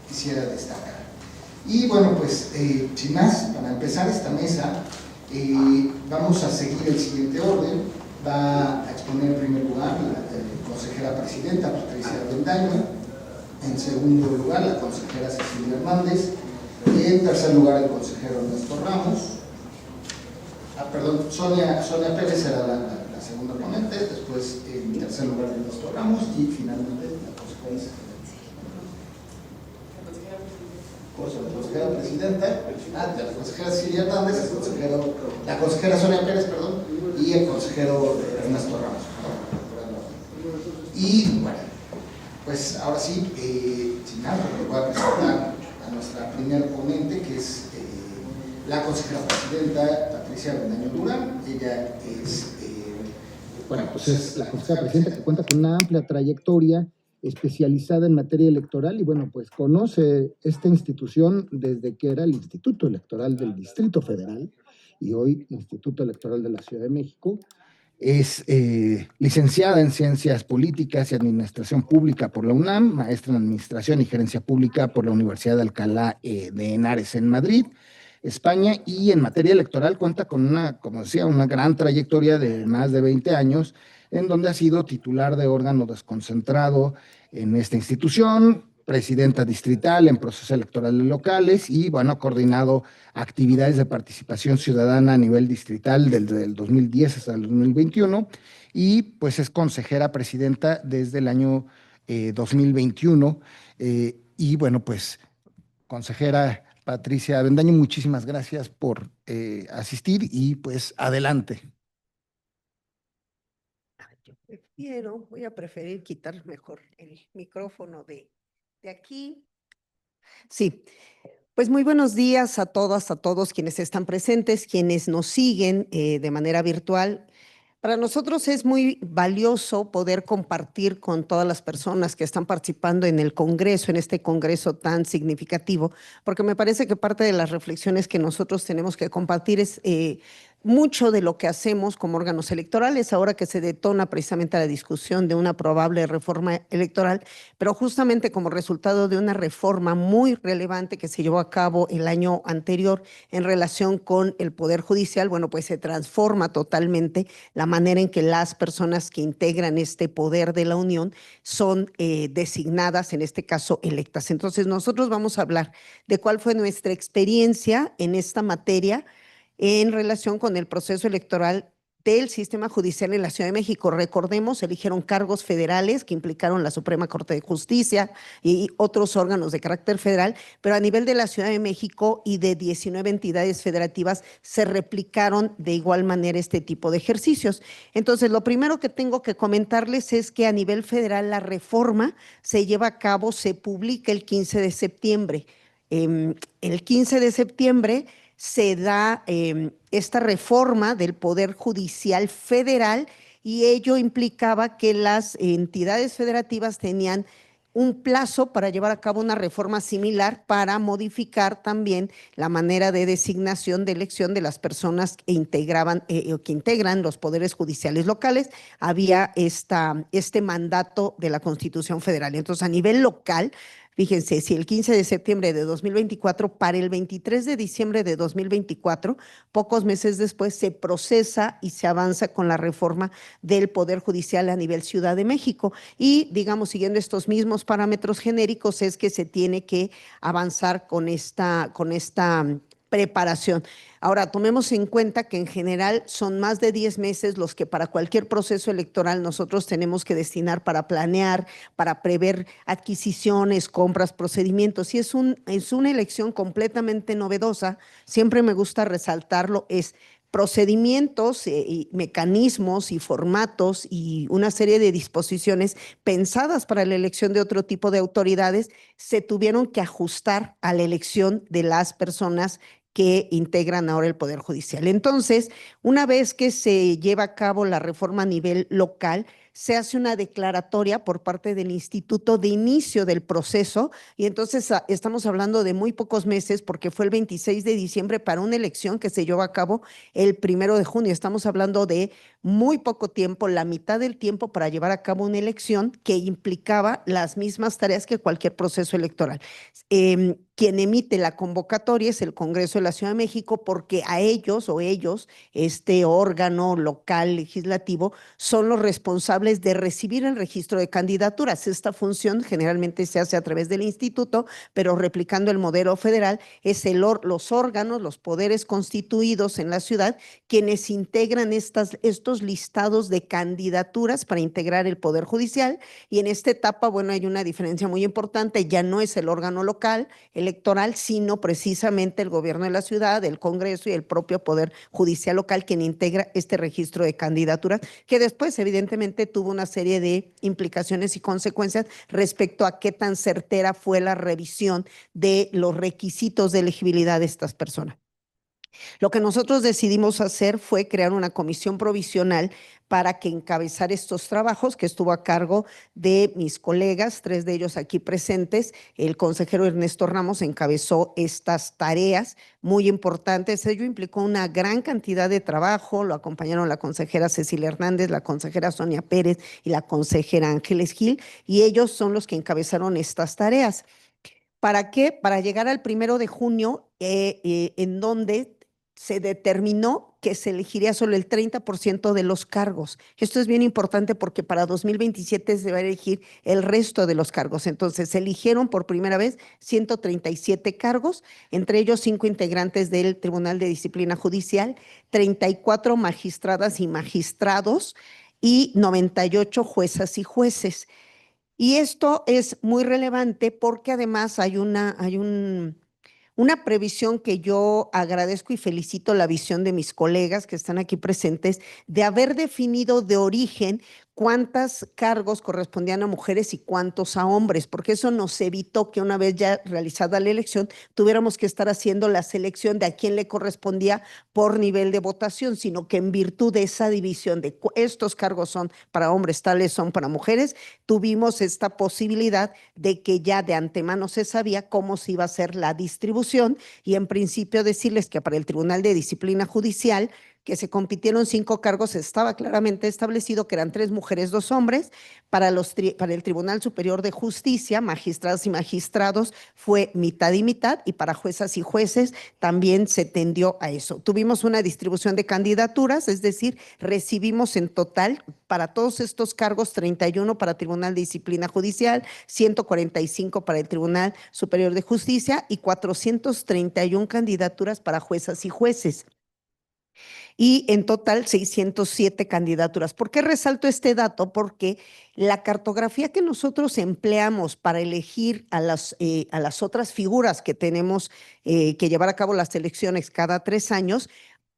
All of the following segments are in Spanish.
quisiera destacar. Y bueno, pues sin más, para empezar esta mesa, vamos a seguir el siguiente orden. Va a exponer en primer lugar la consejera presidenta Patricia Avendaño, en segundo lugar la consejera Cecilia Hernández, y en tercer lugar el consejero Ernesto Ramos. Sonia Pérez será la segunda ponente, después en tercer lugar Ernesto Ramos y finalmente la consejera presidenta, la consejera Cecilia Hernández, la consejera Sonia Pérez, y el consejero Ernesto Ramos. Y bueno, pues ahora sí, sin nada, voy a presentar a nuestra primera ponente, que es la consejera presidenta Patricia Avendaño Durán. Ella es pues es la consejera presidenta que cuenta con una amplia trayectoria especializada en materia electoral y bueno, pues conoce esta institución desde que era el Instituto Electoral del Distrito Federal y hoy Instituto Electoral de la Ciudad de México. Es licenciada en Ciencias Políticas y Administración Pública por la UNAM, maestra en Administración y Gerencia Pública por la Universidad de Alcalá de Henares en Madrid, España, y en materia electoral cuenta con como decía, una gran trayectoria de más de 20 años, en donde ha sido titular de órgano desconcentrado en esta institución, presidenta distrital en procesos electorales locales y, bueno, ha coordinado actividades de participación ciudadana a nivel distrital desde el 2010 hasta el 2021 y, pues, es consejera presidenta desde el año 2021. Y, bueno, pues, consejera Patricia Avendaño, muchísimas gracias por asistir y, pues, adelante. Voy a preferir quitar mejor el micrófono de aquí. Sí, pues muy buenos días a todas, a todos quienes están presentes, quienes nos siguen de manera virtual. Para nosotros es muy valioso poder compartir con todas las personas que están participando en el Congreso, en este Congreso tan significativo, porque me parece que parte de las reflexiones que nosotros tenemos que compartir es mucho de lo que hacemos como órganos electorales, ahora que se detona precisamente la discusión de una probable reforma electoral, pero justamente como resultado de una reforma muy relevante que se llevó a cabo el año anterior en relación con el Poder Judicial, bueno, pues se transforma totalmente la manera en que las personas que integran este poder de la Unión son designadas, en este caso electas. Entonces nosotros vamos a hablar de cuál fue nuestra experiencia en esta materia en relación con el proceso electoral del sistema judicial en la Ciudad de México. Recordemos, eligieron cargos federales que implicaron la Suprema Corte de Justicia y otros órganos de carácter federal, pero a nivel de la Ciudad de México y de 19 entidades federativas se replicaron de igual manera este tipo de ejercicios. Entonces, lo primero que tengo que comentarles es que a nivel federal la reforma se lleva a cabo, se publica el 15 de septiembre. El 15 de septiembre se da esta reforma del Poder Judicial Federal y ello implicaba que las entidades federativas tenían un plazo para llevar a cabo una reforma similar para modificar también la manera de designación de elección de las personas que integran los poderes judiciales locales. Había este mandato de la Constitución Federal. Entonces, a nivel local, fíjense, si el 15 de septiembre de 2024, para el 23 de diciembre de 2024, pocos meses después, se procesa y se avanza con la reforma del Poder Judicial a nivel Ciudad de México. Y, digamos, siguiendo estos mismos parámetros genéricos, es que se tiene que avanzar con esta preparación. Ahora, tomemos en cuenta que en general son más de 10 meses los que para cualquier proceso electoral nosotros tenemos que destinar para planear, para prever adquisiciones, compras, procedimientos. Y es una elección completamente novedosa, siempre me gusta resaltarlo, es procedimientos, y mecanismos y formatos y una serie de disposiciones pensadas para la elección de otro tipo de autoridades se tuvieron que ajustar a la elección de las personas que integran ahora el Poder Judicial. Entonces, una vez que se lleva a cabo la reforma a nivel local, se hace una declaratoria por parte del instituto de inicio del proceso y entonces estamos hablando de muy pocos meses porque fue el 26 de diciembre para una elección que se llevó a cabo el 1 de junio. Estamos hablando de muy poco tiempo, la mitad del tiempo para llevar a cabo una elección que implicaba las mismas tareas que cualquier proceso electoral. Quien emite la convocatoria es el Congreso de la Ciudad de México porque a ellos o ellos, este órgano local legislativo, son los responsables de recibir el registro de candidaturas. Esta función generalmente se hace a través del instituto, pero replicando el modelo federal, es los órganos, los poderes constituidos en la ciudad, quienes integran estos listados de candidaturas para integrar el Poder Judicial. Y en esta etapa, bueno, hay una diferencia muy importante, ya no es el órgano local electoral, sino precisamente el gobierno de la ciudad, el Congreso y el propio Poder Judicial local quien integra este registro de candidaturas, que después evidentemente tuvo una serie de implicaciones y consecuencias respecto a qué tan certera fue la revisión de los requisitos de elegibilidad de estas personas. Lo que nosotros decidimos hacer fue crear una comisión provisional para que encabezara estos trabajos, que estuvo a cargo de mis colegas, 3 de ellos aquí presentes. El consejero Ernesto Ramos encabezó estas tareas muy importantes. Ello implicó una gran cantidad de trabajo, lo acompañaron la consejera Cecilia Hernández, la consejera Sonia Pérez y la consejera Ángeles Gil, y ellos son los que encabezaron estas tareas. ¿Para qué? Para llegar al 1 de junio, en donde se determinó que se elegiría solo el 30% de los cargos. Esto es bien importante porque para 2027 se va a elegir el resto de los cargos. Entonces, se eligieron por primera vez 137 cargos, entre ellos 5 integrantes del Tribunal de Disciplina Judicial, 34 magistradas y magistrados y 98 juezas y jueces. Y esto es muy relevante porque además hay una previsión que yo agradezco y felicito la visión de mis colegas que están aquí presentes de haber definido de origen cuántos cargos correspondían a mujeres y cuántos a hombres, porque eso nos evitó que una vez ya realizada la elección tuviéramos que estar haciendo la selección de a quién le correspondía por nivel de votación, sino que en virtud de esa división de estos cargos son para hombres, tales son para mujeres, tuvimos esta posibilidad de que ya de antemano se sabía cómo se iba a hacer la distribución y en principio decirles que para el Tribunal de Disciplina Judicial, que se compitieron 5 cargos, estaba claramente establecido que eran 3 mujeres, 2 hombres. Para el Tribunal Superior de Justicia, magistradas y magistrados, fue mitad y mitad, y para juezas y jueces también se tendió a eso. Tuvimos una distribución de candidaturas, es decir, recibimos en total para todos estos cargos 31 para Tribunal de Disciplina Judicial, 145 para el Tribunal Superior de Justicia y 431 candidaturas para juezas y jueces. Y en total 607 candidaturas. ¿Por qué resalto este dato? Porque la cartografía que nosotros empleamos para elegir a las otras figuras que tenemos que llevar a cabo las elecciones cada 3 años,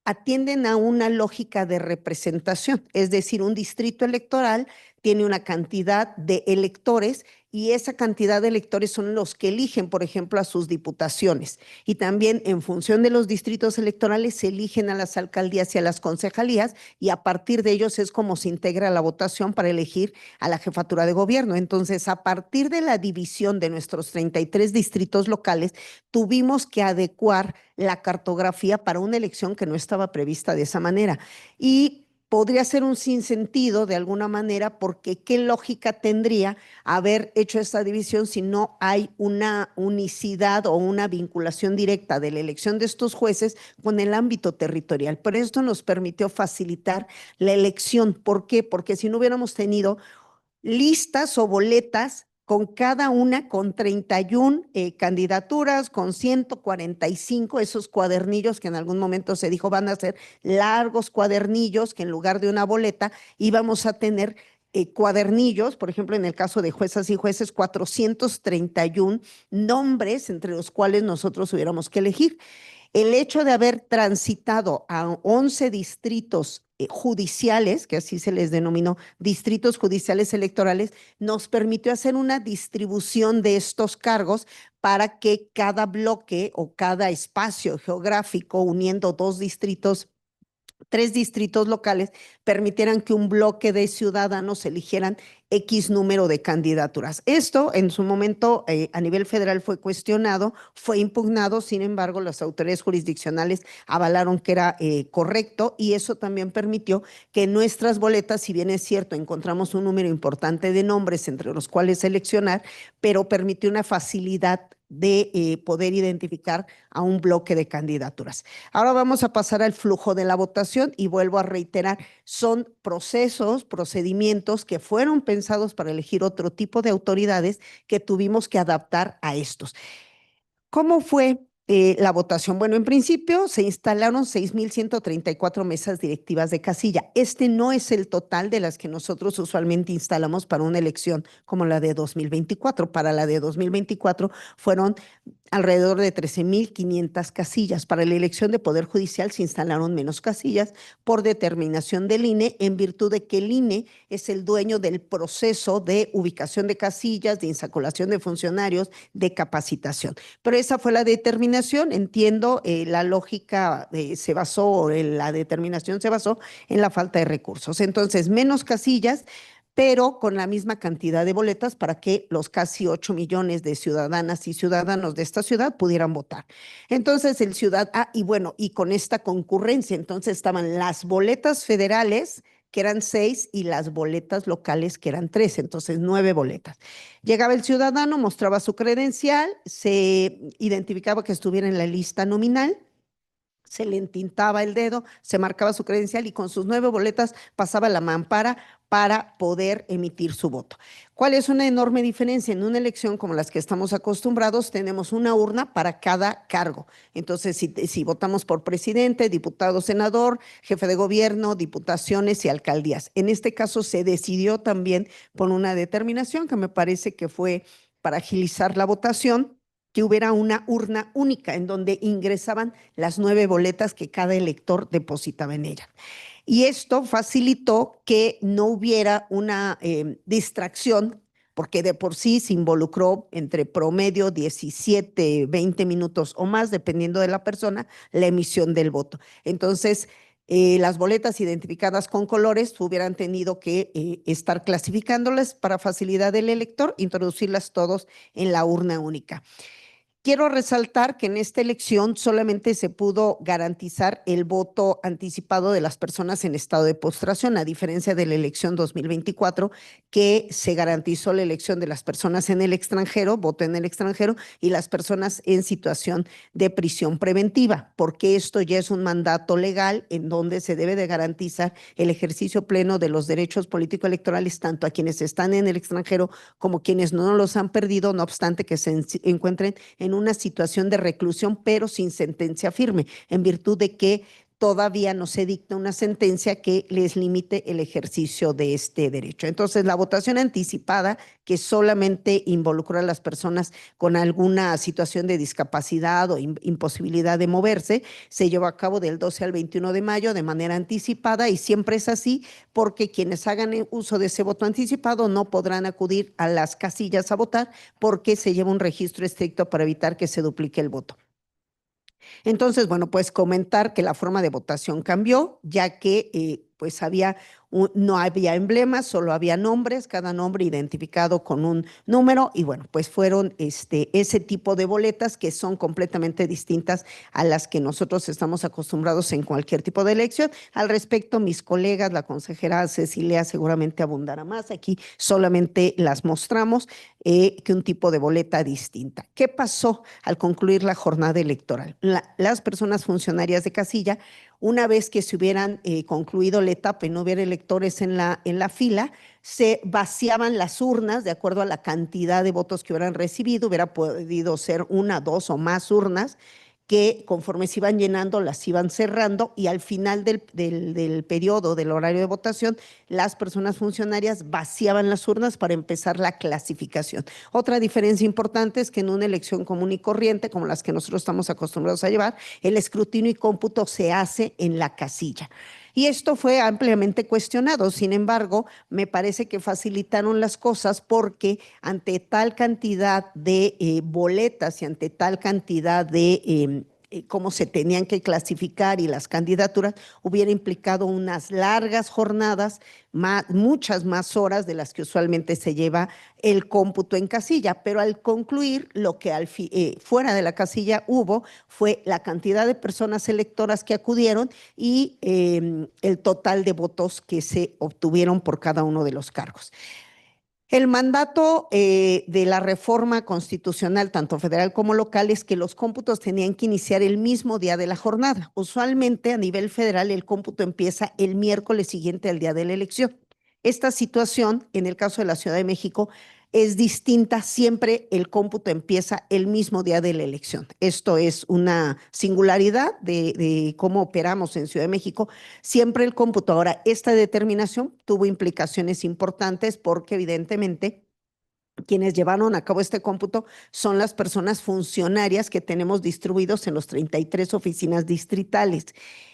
atienden a una lógica de representación, es decir, un distrito electoral tiene una cantidad de electores y esa cantidad de electores son los que eligen, por ejemplo, a sus diputaciones. Y también en función de los distritos electorales se eligen a las alcaldías y a las concejalías y a partir de ellos es como se integra la votación para elegir a la jefatura de gobierno. Entonces, a partir de la división de nuestros 33 distritos locales, tuvimos que adecuar la cartografía para una elección que no estaba prevista de esa manera. Y podría ser un sinsentido de alguna manera porque qué lógica tendría haber hecho esta división si no hay una unicidad o una vinculación directa de la elección de estos jueces con el ámbito territorial. Pero esto nos permitió facilitar la elección. ¿Por qué? Porque si no hubiéramos tenido listas o boletas con cada una con 31 candidaturas, con 145, esos cuadernillos que en algún momento se dijo van a ser largos cuadernillos, que en lugar de una boleta íbamos a tener cuadernillos, por ejemplo, en el caso de juezas y jueces, 431 nombres entre los cuales nosotros hubiéramos que elegir. El hecho de haber transitado a 11 distritos judiciales, que así se les denominó, distritos judiciales electorales, nos permitió hacer una distribución de estos cargos para que cada bloque o cada espacio geográfico uniendo 2 distritos 3 distritos locales permitieran que un bloque de ciudadanos eligieran X número de candidaturas. Esto en su momento a nivel federal fue cuestionado, fue impugnado, sin embargo las autoridades jurisdiccionales avalaron que era correcto, y eso también permitió que nuestras boletas, si bien es cierto, encontramos un número importante de nombres entre los cuales seleccionar, pero permitió una facilidad de poder identificar a un bloque de candidaturas. Ahora vamos a pasar al flujo de la votación y vuelvo a reiterar, son procesos, procedimientos que fueron pensados para elegir otro tipo de autoridades que tuvimos que adaptar a estos. ¿Cómo fue la votación? Bueno, en principio se instalaron 6,134 mesas directivas de casilla. Este no es el total de las que nosotros usualmente instalamos para una elección como la de 2024. Para la de 2024 fueron alrededor de 13,500 casillas. Para la elección de Poder Judicial se instalaron menos casillas por determinación del INE, en virtud de que el INE es el dueño del proceso de ubicación de casillas, de insaculación de funcionarios, de capacitación. Pero esa fue la determinación. Entiendo, la lógica se basó, la determinación se basó en la falta de recursos. Entonces, menos casillas, pero con la misma cantidad de boletas para que los casi 8 millones de ciudadanas y ciudadanos de esta ciudad pudieran votar. Entonces, y bueno, y con esta concurrencia, entonces estaban las boletas federales, que eran 6, y las boletas locales, que eran 3, entonces 9 boletas. Llegaba el ciudadano, mostraba su credencial, se identificaba que estuviera en la lista nominal, se le entintaba el dedo, se marcaba su credencial y con sus 9 boletas pasaba la mampara para poder emitir su voto. ¿Cuál es una enorme diferencia? En una elección como las que estamos acostumbrados, tenemos una urna para cada cargo. Entonces, si votamos por presidente, diputado, senador, jefe de gobierno, diputaciones y alcaldías. En este caso se decidió también por una determinación que me parece que fue para agilizar la votación, que hubiera una urna única en donde ingresaban las 9 boletas que cada elector depositaba en ella. Y esto facilitó que no hubiera una distracción, porque de por sí se involucró entre promedio 17, 20 minutos o más, dependiendo de la persona, la emisión del voto. Entonces, las boletas identificadas con colores hubieran tenido que estar clasificándolas para facilidad del elector, introducirlas todos en la urna única. Quiero resaltar que en esta elección solamente se pudo garantizar el voto anticipado de las personas en estado de postración, a diferencia de la elección 2024, que se garantizó la elección de las personas en el extranjero, voto en el extranjero, y las personas en situación de prisión preventiva, porque esto ya es un mandato legal en donde se debe de garantizar el ejercicio pleno de los derechos político-electorales, tanto a quienes están en el extranjero como quienes no los han perdido, no obstante que se encuentren en una situación de reclusión, pero sin sentencia firme, en virtud de que todavía no se dicta una sentencia que les limite el ejercicio de este derecho. Entonces, la votación anticipada, que solamente involucró a las personas con alguna situación de discapacidad o imposibilidad de moverse, se llevó a cabo del 12 al 21 de mayo de manera anticipada, y siempre es así porque quienes hagan uso de ese voto anticipado no podrán acudir a las casillas a votar, porque se lleva un registro estricto para evitar que se duplique el voto. Entonces, bueno, pues comentar que la forma de votación cambió, ya que pues no había emblemas, solo había nombres, cada nombre identificado con un número, y bueno, pues fueron ese tipo de boletas que son completamente distintas a las que nosotros estamos acostumbrados en cualquier tipo de elección. Al respecto, mis colegas, la consejera Cecilia seguramente abundará más, aquí solamente las mostramos, que un tipo de boleta distinta. ¿Qué pasó al concluir la jornada electoral? Las personas funcionarias de casilla, una vez que se hubieran concluido la etapa y no hubiera electores en la fila, se vaciaban las urnas de acuerdo a la cantidad de votos que hubieran recibido. Hubiera podido ser 1, 2 o más urnas, que conforme se iban llenando las iban cerrando, y al final del periodo del horario de votación, las personas funcionarias vaciaban las urnas para empezar la clasificación. Otra diferencia importante es que en una elección común y corriente, como las que nosotros estamos acostumbrados a llevar, el escrutinio y cómputo se hace en la casilla. Y esto fue ampliamente cuestionado. Sin embargo, me parece que facilitaron las cosas, porque ante tal cantidad de boletas y ante tal cantidad de cómo se tenían que clasificar y las candidaturas, hubiera implicado unas largas jornadas, muchas más horas de las que usualmente se lleva el cómputo en casilla, pero al concluir, lo que fuera de la casilla hubo fue la cantidad de personas electoras que acudieron y el total de votos que se obtuvieron por cada uno de los cargos. El mandato de la reforma constitucional, tanto federal como local, es que los cómputos tenían que iniciar el mismo día de la jornada. Usualmente a nivel federal el cómputo empieza el miércoles siguiente al día de la elección. Esta situación, en el caso de la Ciudad de México, es distinta. Siempre el cómputo empieza el mismo día de la elección. Esto es una singularidad de cómo operamos en Ciudad de México. Siempre el cómputo. Ahora, esta determinación tuvo implicaciones importantes porque evidentemente quienes llevaron a cabo este cómputo son las personas funcionarias que tenemos distribuidos en los 33 oficinas distritales.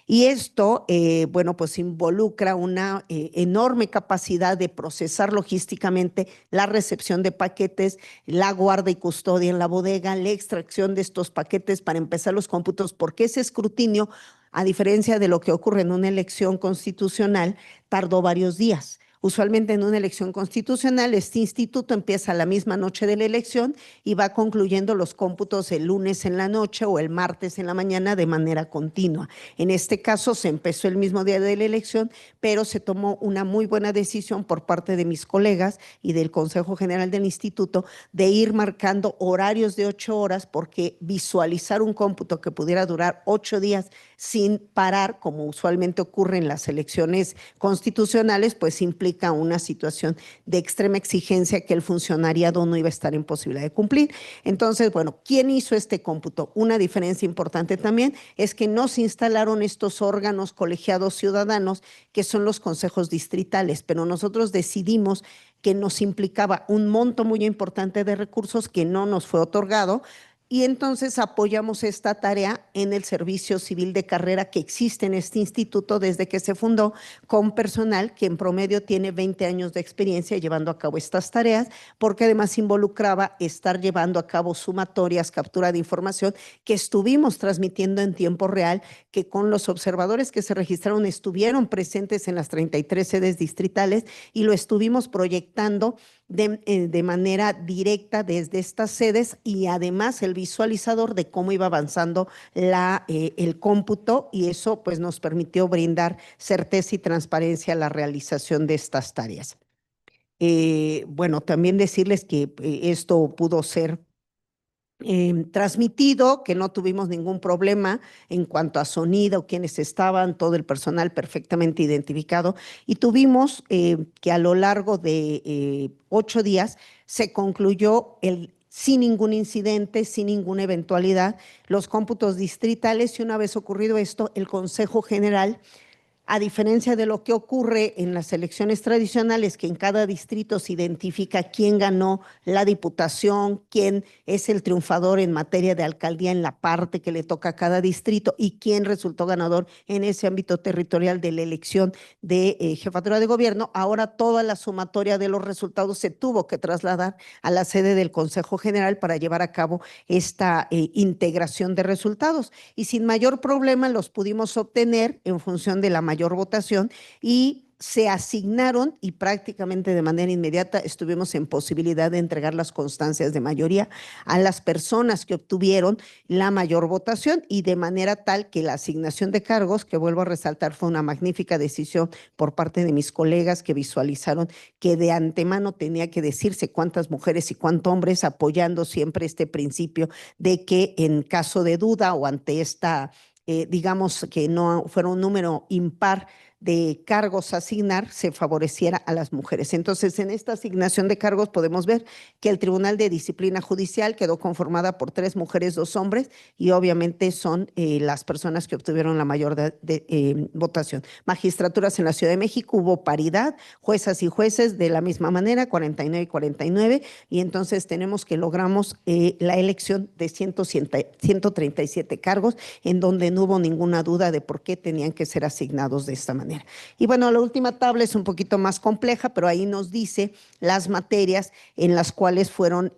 Y esto, bueno, pues involucra una enorme capacidad de procesar logísticamente la recepción de paquetes, la guarda y custodia en la bodega, la extracción de estos paquetes para empezar los cómputos, porque ese escrutinio, a diferencia de lo que ocurre en una elección constitucional, tardó varios días. Usualmente en una elección constitucional, este instituto empieza la misma noche de la elección y va concluyendo los cómputos el lunes en la noche o el martes en la mañana de manera continua. En este caso se empezó el mismo día de la elección, pero se tomó una muy buena decisión por parte de mis colegas y del Consejo General del Instituto de ir marcando horarios de 8 horas, porque visualizar un cómputo que pudiera durar 8 días sin parar, como usualmente ocurre en las elecciones constitucionales, pues implica una situación de extrema exigencia que el funcionariado no iba a estar en posibilidad de cumplir. Entonces, bueno, ¿quién hizo este cómputo? Una diferencia importante también es que no se instalaron estos órganos colegiados ciudadanos que son los consejos distritales, pero nosotros decidimos que nos implicaba un monto muy importante de recursos que no nos fue otorgado. Y entonces apoyamos esta tarea en el servicio civil de carrera que existe en este instituto desde que se fundó, con personal que en promedio tiene 20 años de experiencia llevando a cabo estas tareas, porque además involucraba estar llevando a cabo sumatorias, captura de información que estuvimos transmitiendo en tiempo real, que con los observadores que se registraron estuvieron presentes en las 33 sedes distritales y lo estuvimos proyectando de manera directa desde estas sedes, y además el visualizador de cómo iba avanzando el cómputo, y eso pues nos permitió brindar certeza y transparencia a la realización de estas tareas. Bueno, también decirles que esto pudo ser transmitido, que no tuvimos ningún problema en cuanto a sonido, quienes estaban, todo el personal perfectamente identificado, y tuvimos que a lo largo de 8 días se concluyó sin ningún incidente, sin ninguna eventualidad, los cómputos distritales, y una vez ocurrido esto, el Consejo General, a diferencia de lo que ocurre en las elecciones tradicionales, que en cada distrito se identifica quién ganó la diputación, quién es el triunfador en materia de alcaldía en la parte que le toca a cada distrito y quién resultó ganador en ese ámbito territorial de la elección de jefatura de gobierno. Ahora toda la sumatoria de los resultados se tuvo que trasladar a la sede del Consejo General para llevar a cabo esta integración de resultados, y sin mayor problema los pudimos obtener en función de la mayor votación, y se asignaron, y prácticamente de manera inmediata estuvimos en posibilidad de entregar las constancias de mayoría a las personas que obtuvieron la mayor votación, y de manera tal que la asignación de cargos, que vuelvo a resaltar, fue una magnífica decisión por parte de mis colegas que visualizaron que de antemano tenía que decirse cuántas mujeres y cuántos hombres, apoyando siempre este principio de que en caso de duda o ante esta digamos que no fuera un número impar de cargos a asignar, se favoreciera a las mujeres. Entonces, en esta asignación de cargos podemos ver que el Tribunal de Disciplina Judicial quedó conformada por 3 mujeres, 2 hombres, y obviamente son las personas que obtuvieron la mayor votación. Magistraturas en la Ciudad de México, hubo paridad, juezas y jueces de la misma manera, 49 y 49, y entonces tenemos que logramos la elección de 137 cargos, en donde no hubo ninguna duda de por qué tenían que ser asignados de esta manera. manera. Y bueno, la última tabla es un poquito más compleja, pero ahí nos dice las materias en las cuales fueron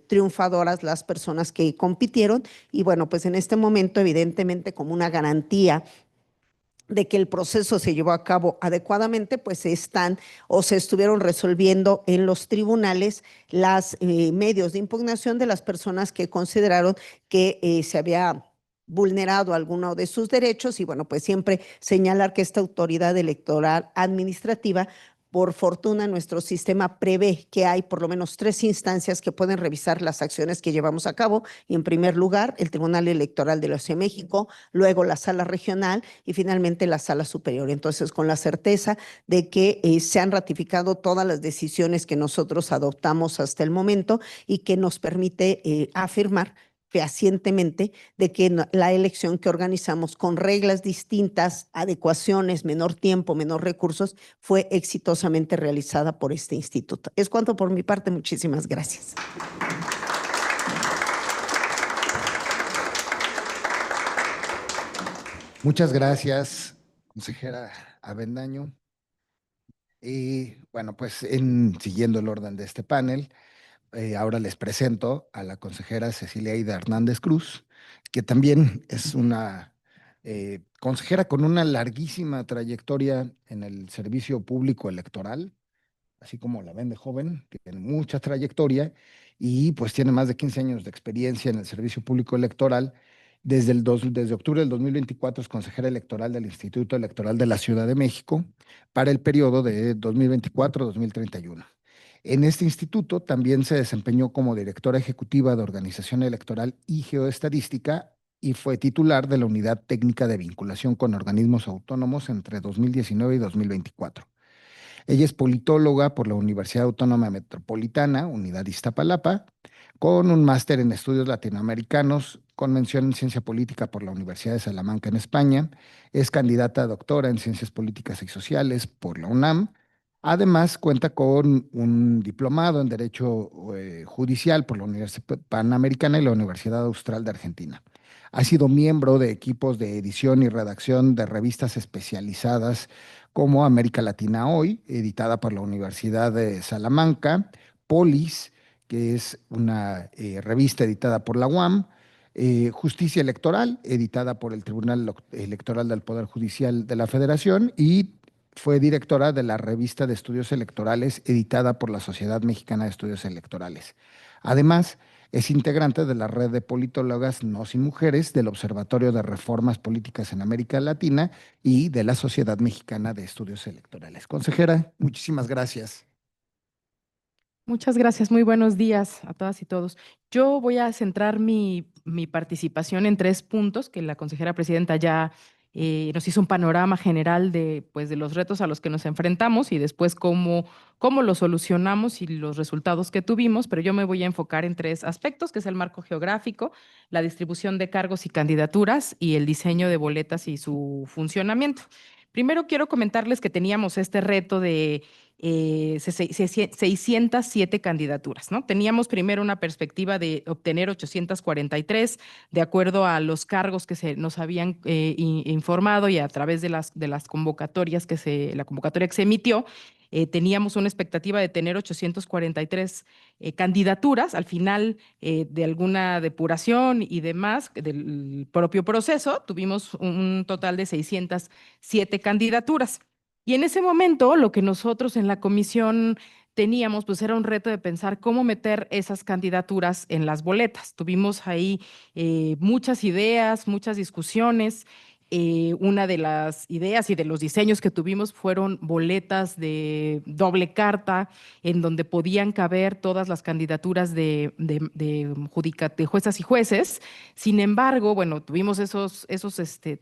triunfadoras las personas que compitieron. Y bueno, pues en este momento, evidentemente, como una garantía de que el proceso se llevó a cabo adecuadamente, pues se están o se estuvieron resolviendo en los tribunales los medios de impugnación de las personas que consideraron que se había vulnerado alguno de sus derechos. Y bueno, pues siempre señalar que esta autoridad electoral administrativa, por fortuna, nuestro sistema prevé que hay por lo menos 3 instancias que pueden revisar las acciones que llevamos a cabo. Y en primer lugar, el Tribunal Electoral de la Ciudad de México, luego la Sala Regional y finalmente la Sala Superior. Entonces, con la certeza de que se han ratificado todas las decisiones que nosotros adoptamos hasta el momento y que nos permite afirmar fehacientemente de que la elección que organizamos con reglas distintas, adecuaciones, menor tiempo, menor recursos, fue exitosamente realizada por este instituto. Es cuanto por mi parte. Muchísimas gracias. Muchas gracias, consejera Avendaño. Y bueno, pues siguiendo el orden de este panel, ahora les presento a la consejera Cecilia Aida Hernández Cruz, que también es una consejera con una larguísima trayectoria en el servicio público electoral, así como la ven de joven, tiene mucha trayectoria y pues tiene más de 15 años de experiencia en el servicio público electoral. Desde octubre del 2024 es consejera electoral del Instituto Electoral de la Ciudad de México para el periodo de 2024-2031. En este instituto también se desempeñó como directora ejecutiva de Organización Electoral y Geoestadística y fue titular de la Unidad Técnica de Vinculación con Organismos Autónomos entre 2019 y 2024. Ella es politóloga por la Universidad Autónoma Metropolitana, Unidad Iztapalapa, con un máster en estudios latinoamericanos, con mención en ciencia política por la Universidad de Salamanca en España. Es candidata a doctora en ciencias políticas y sociales por la UNAM. Además, cuenta con un diplomado en Derecho Judicial por la Universidad Panamericana y la Universidad Austral de Argentina. Ha sido miembro de equipos de edición y redacción de revistas especializadas como América Latina Hoy, editada por la Universidad de Salamanca, Polis, que es una revista editada por la UAM, Justicia Electoral, editada por el Tribunal Electoral del Poder Judicial de la Federación, y fue directora de la revista de estudios electorales, editada por la Sociedad Mexicana de Estudios Electorales. Además, es integrante de la red de politólogas No Sin Mujeres, del Observatorio de Reformas Políticas en América Latina y de la Sociedad Mexicana de Estudios Electorales. Consejera, muchísimas gracias. Muchas gracias, muy buenos días a todas y todos. Yo voy a centrar mi participación en 3 puntos que la consejera presidenta ya nos hizo un panorama general pues, de los retos a los que nos enfrentamos y después cómo lo solucionamos y los resultados que tuvimos, pero yo me voy a enfocar en 3 aspectos, que es el marco geográfico, la distribución de cargos y candidaturas y el diseño de boletas y su funcionamiento. Primero quiero comentarles que teníamos este reto de 607 candidaturas, ¿no? Teníamos primero una perspectiva de obtener 843 de acuerdo a los cargos que se nos habían informado y a través de las convocatorias la convocatoria que se emitió. Teníamos una expectativa de tener 843 candidaturas. Al final de alguna depuración y demás del propio proceso, tuvimos un total de 607 candidaturas. Y en ese momento, lo que nosotros en la comisión teníamos, pues era un reto de pensar cómo meter esas candidaturas en las boletas. Tuvimos ahí muchas ideas, muchas discusiones. Una de las ideas y de los diseños que tuvimos fueron boletas de doble carta, en donde podían caber todas las candidaturas de juezas y jueces. Sin embargo, bueno, tuvimos esos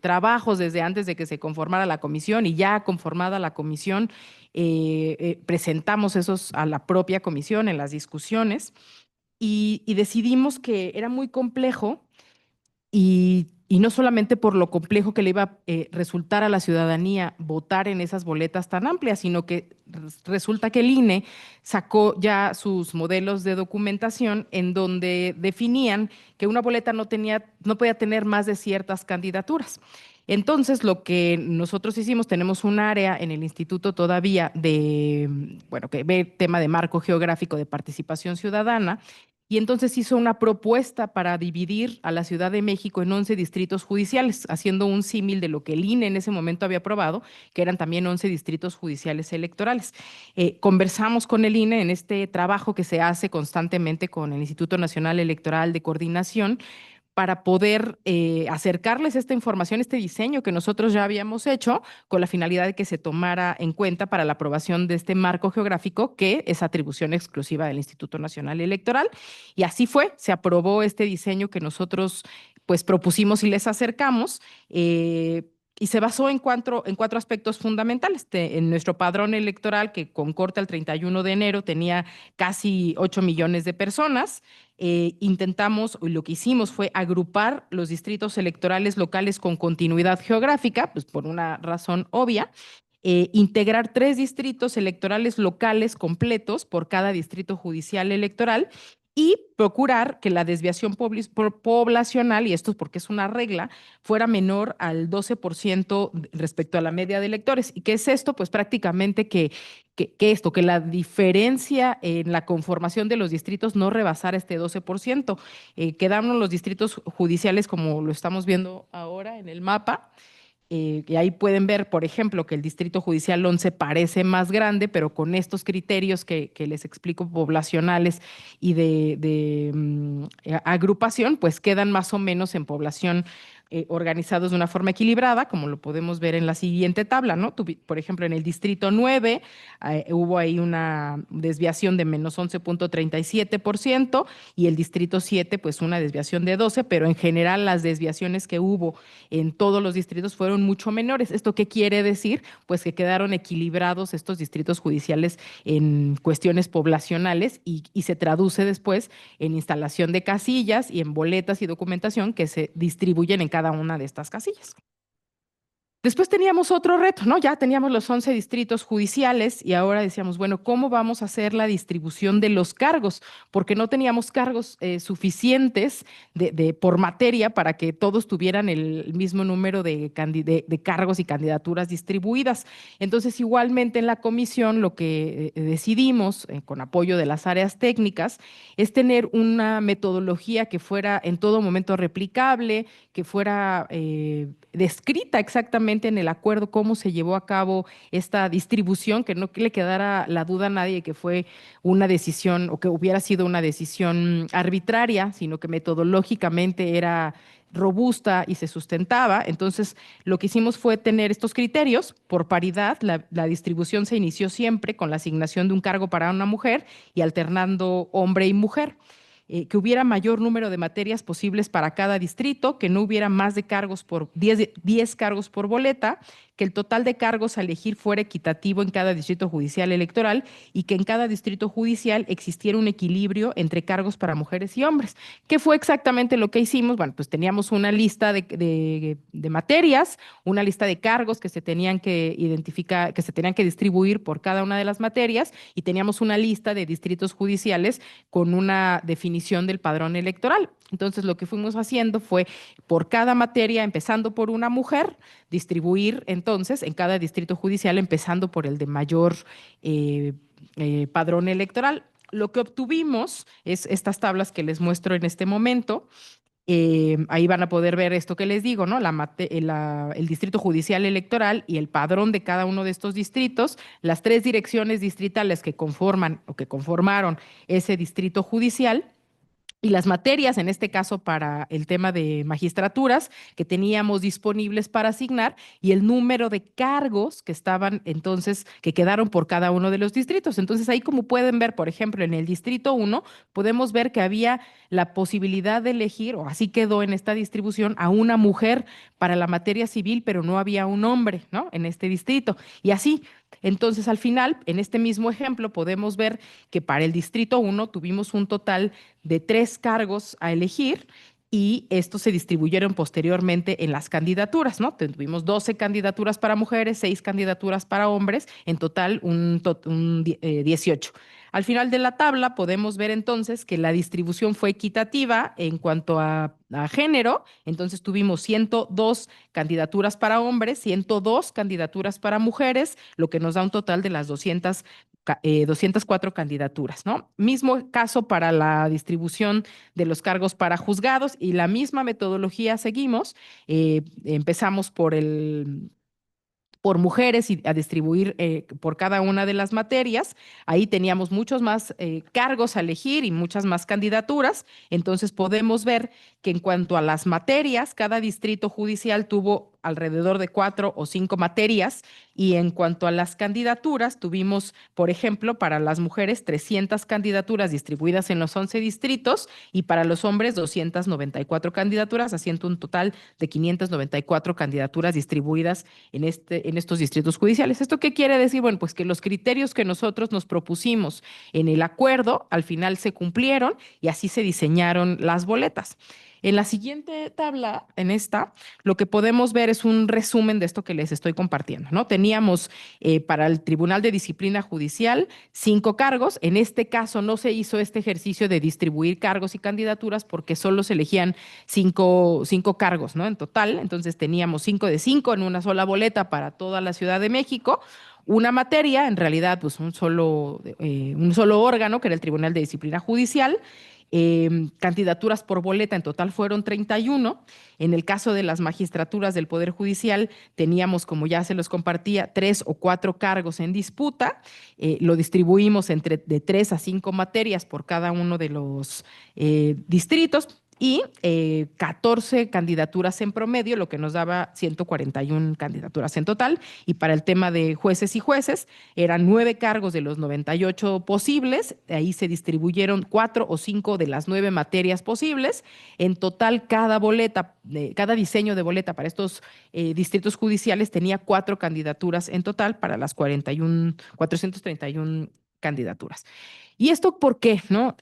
trabajos desde antes de que se conformara la comisión y ya conformada la comisión, presentamos esos a la propia comisión en las discusiones y decidimos que era muy complejo y no solamente por lo complejo que le iba a resultar a la ciudadanía votar en esas boletas tan amplias, sino que resulta que el INE sacó ya sus modelos de documentación en donde definían que una boleta no podía tener más de ciertas candidaturas. Entonces, lo que nosotros hicimos, tenemos un área en el instituto todavía bueno, que ve tema de marco geográfico de participación ciudadana, y entonces hizo una propuesta para dividir a la Ciudad de México en 11 distritos judiciales, haciendo un símil de lo que el INE en ese momento había aprobado, que eran también 11 distritos judiciales electorales. Conversamos con el INE en este trabajo que se hace constantemente con el Instituto Nacional Electoral de Coordinación, para poder acercarles esta información, este diseño que nosotros ya habíamos hecho, con la finalidad de que se tomara en cuenta para la aprobación de este marco geográfico, que es atribución exclusiva del Instituto Nacional Electoral. Y así fue, se aprobó este diseño que nosotros pues propusimos y les acercamos. Y se basó en cuatro aspectos fundamentales. En nuestro padrón electoral, que con corte al 31 de enero tenía casi 8 millones de personas, intentamos, lo que hicimos fue agrupar los distritos electorales locales con continuidad geográfica, pues por una razón obvia, integrar 3 distritos electorales locales completos por cada distrito judicial electoral y procurar que la desviación poblacional, y esto es porque es una regla, fuera menor al 12% respecto a la media de electores. ¿Y qué es esto? Pues prácticamente que la diferencia en la conformación de los distritos no rebasara este 12%. Quedaron los distritos judiciales como lo estamos viendo ahora en el mapa. Y ahí pueden ver, por ejemplo, que el Distrito Judicial 11 parece más grande, pero con estos criterios que les explico, poblacionales y de agrupación, pues quedan más o menos en población organizados de una forma equilibrada, como lo podemos ver en la siguiente tabla, ¿no? Por ejemplo, en el Distrito 9 hubo ahí una desviación de menos 11.37% y el Distrito 7, pues una desviación de 12%, pero en general las desviaciones que hubo en todos los distritos fueron mucho menores. ¿Esto qué quiere decir? Pues que quedaron equilibrados estos distritos judiciales en cuestiones poblacionales y se traduce después en instalación de casillas y en boletas y documentación que se distribuyen en cada una de estas casillas. Después teníamos otro reto, ¿no? Ya teníamos los 11 distritos judiciales y ahora decíamos, bueno, ¿cómo vamos a hacer la distribución de los cargos? Porque no teníamos cargos suficientes por materia para que todos tuvieran el mismo número de cargos y candidaturas distribuidas. Entonces, igualmente en la comisión lo que decidimos, con apoyo de las áreas técnicas, es tener una metodología que fuera en todo momento replicable, que fuera descrita exactamente en el acuerdo cómo se llevó a cabo esta distribución, que no le quedara la duda a nadie que fue una decisión o que hubiera sido una decisión arbitraria, sino que metodológicamente era robusta y se sustentaba. Entonces, lo que hicimos fue tener estos criterios por paridad. La distribución se inició siempre con la asignación de un cargo para una mujer y alternando hombre y mujer. Que hubiera mayor número de materias posibles para cada distrito, que no hubiera más de cargos por 10 cargos por boleta, que el total de cargos a elegir fuera equitativo en cada distrito judicial electoral y que en cada distrito judicial existiera un equilibrio entre cargos para mujeres y hombres. ¿Qué fue exactamente lo que hicimos? Bueno, pues teníamos una lista de materias, una lista de cargos que se tenían que identificar, que se tenían que distribuir por cada una de las materias, y teníamos una lista de distritos judiciales con una definición del padrón electoral. Entonces, lo que fuimos haciendo fue, por cada materia, empezando por una mujer, distribuir entonces en cada distrito judicial, empezando por el de mayor padrón electoral. Lo que obtuvimos es estas tablas que les muestro en este momento. Ahí van a poder ver esto que les digo, ¿no? El distrito judicial electoral y el padrón de cada uno de estos distritos, las 3 direcciones distritales que conforman o que conformaron ese distrito judicial, y las materias, en este caso para el tema de magistraturas, que teníamos disponibles para asignar, y el número de cargos que estaban entonces, que quedaron por cada uno de los distritos. Entonces ahí, como pueden ver, por ejemplo, en el distrito 1, podemos ver que había la posibilidad de elegir, o así quedó en esta distribución, a una mujer para la materia civil, pero no había un hombre, ¿no? En este distrito. Y así, entonces al final, en este mismo ejemplo, podemos ver que para el distrito 1 tuvimos un total de 3 cargos a elegir, y estos se distribuyeron posteriormente en las candidaturas, ¿no? Tuvimos 12 candidaturas para mujeres, 6 candidaturas para hombres, en total un 18. Al final de la tabla podemos ver entonces que la distribución fue equitativa en cuanto a género. Entonces tuvimos 102 candidaturas para hombres, 102 candidaturas para mujeres, lo que nos da un total de las 204 candidaturas, ¿no? Mismo caso para la distribución de los cargos para juzgados y la misma metodología seguimos. Empezamos por mujeres y a distribuir por cada una de las materias. Ahí teníamos muchos más cargos a elegir y muchas más candidaturas. Entonces podemos ver que en cuanto a las materias, cada distrito judicial tuvo alrededor de 4 o 5 materias y en cuanto a las candidaturas, tuvimos, por ejemplo, para las mujeres 300 candidaturas distribuidas en los 11 distritos y para los hombres 294 candidaturas, haciendo un total de 594 candidaturas distribuidas en estos distritos judiciales. ¿Esto qué quiere decir? Bueno, pues que los criterios que nosotros nos propusimos en el acuerdo al final se cumplieron y así se diseñaron las boletas. En la siguiente tabla, en esta, lo que podemos ver es un resumen de esto que les estoy compartiendo, ¿no? Teníamos para el Tribunal de Disciplina Judicial 5 cargos. En este caso no se hizo este ejercicio de distribuir cargos y candidaturas porque solo se elegían 5 cargos, ¿no? En total, entonces teníamos 5 de 5 en una sola boleta para toda la Ciudad de México. Una materia, en realidad, pues un solo órgano, que era el Tribunal de Disciplina Judicial. Candidaturas por boleta en total fueron 31. En el caso de las magistraturas del Poder Judicial, teníamos, como ya se los compartía, 3 o 4 cargos en disputa. Lo distribuimos de 3 a 5 materias por cada uno de los distritos. Y 14 candidaturas en promedio, lo que nos daba 141 candidaturas en total. Y para el tema de jueces y jueces, eran 9 cargos de los 98 posibles. Ahí se distribuyeron 4 o 5 de las 9 materias posibles. En total, cada diseño de boleta para estos distritos judiciales tenía 4 candidaturas en total para las 431 candidaturas. ¿Y esto por qué? ¿No?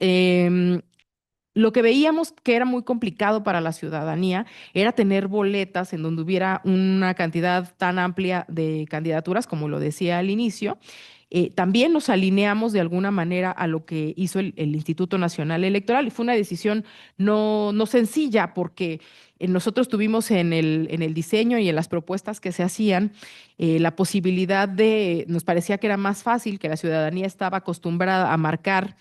Lo que veíamos que era muy complicado para la ciudadanía era tener boletas en donde hubiera una cantidad tan amplia de candidaturas, como lo decía al inicio. También nos alineamos de alguna manera a lo que hizo el Instituto Nacional Electoral y fue una decisión no sencilla porque nosotros tuvimos en el diseño y en las propuestas que se hacían la posibilidad nos parecía que era más fácil, que la ciudadanía estaba acostumbrada a marcar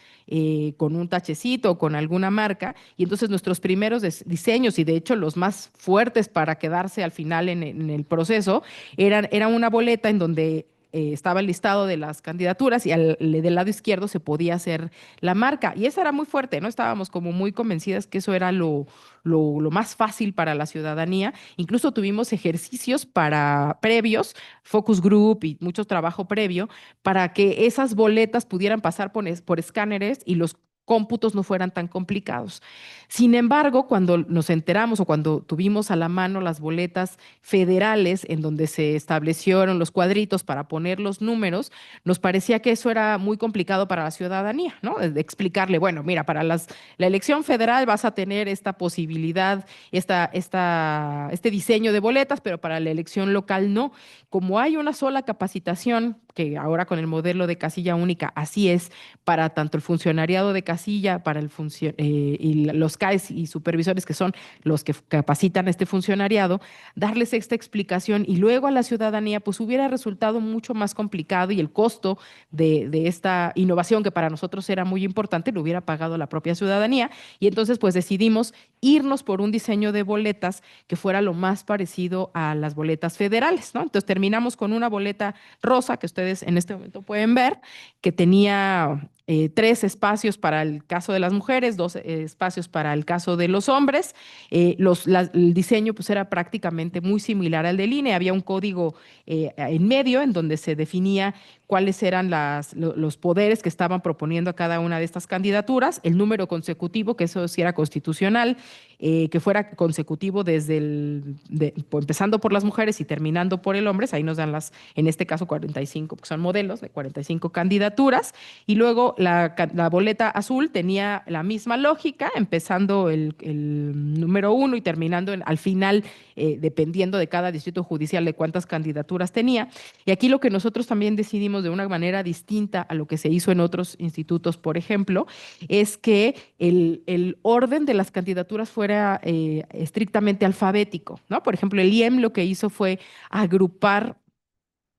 con un tachecito o con alguna marca y entonces nuestros primeros diseños y de hecho los más fuertes para quedarse al final en el proceso era una boleta en donde estaba el listado de las candidaturas y del lado izquierdo se podía hacer la marca. Y eso era muy fuerte, ¿no? Estábamos como muy convencidas que eso era lo más fácil para la ciudadanía. Incluso tuvimos ejercicios previos, focus group y mucho trabajo previo, para que esas boletas pudieran pasar por escáneres y los cómputos no fueran tan complicados. Sin embargo, cuando nos enteramos o cuando tuvimos a la mano las boletas federales en donde se establecieron los cuadritos para poner los números, nos parecía que eso era muy complicado para la ciudadanía, ¿no? De explicarle, bueno, mira, para la elección federal vas a tener esta posibilidad, este diseño de boletas, pero para la elección local no. Como hay una sola capacitación, que ahora con el modelo de casilla única así es, para tanto el funcionariado de casilla, para y los CAES y supervisores que son los que capacitan a este funcionariado, darles esta explicación y luego a la ciudadanía, pues hubiera resultado mucho más complicado y el costo de esta innovación que para nosotros era muy importante, lo hubiera pagado la propia ciudadanía y entonces pues decidimos irnos por un diseño de boletas que fuera lo más parecido a las boletas federales, ¿no? Entonces terminamos con una boleta rosa que ustedes en este momento pueden ver, que tenía 3 espacios para el caso de las mujeres, 2 espacios para el caso de los hombres. El diseño pues era prácticamente muy similar al del INE. Había un código en medio en donde se definía cuáles eran los poderes que estaban proponiendo a cada una de estas candidaturas, el número consecutivo, que eso sí era constitucional, que fuera consecutivo empezando por las mujeres y terminando por el hombre, ahí nos dan en este caso 45, porque son modelos de 45 candidaturas, y luego la boleta azul tenía la misma lógica, empezando el número 1 y terminando al final, dependiendo de cada distrito judicial de cuántas candidaturas tenía. Y aquí lo que nosotros también decidimos de una manera distinta a lo que se hizo en otros institutos, por ejemplo, es que el orden de las candidaturas fuera estrictamente alfabético, ¿no? Por ejemplo, el IEM lo que hizo fue agrupar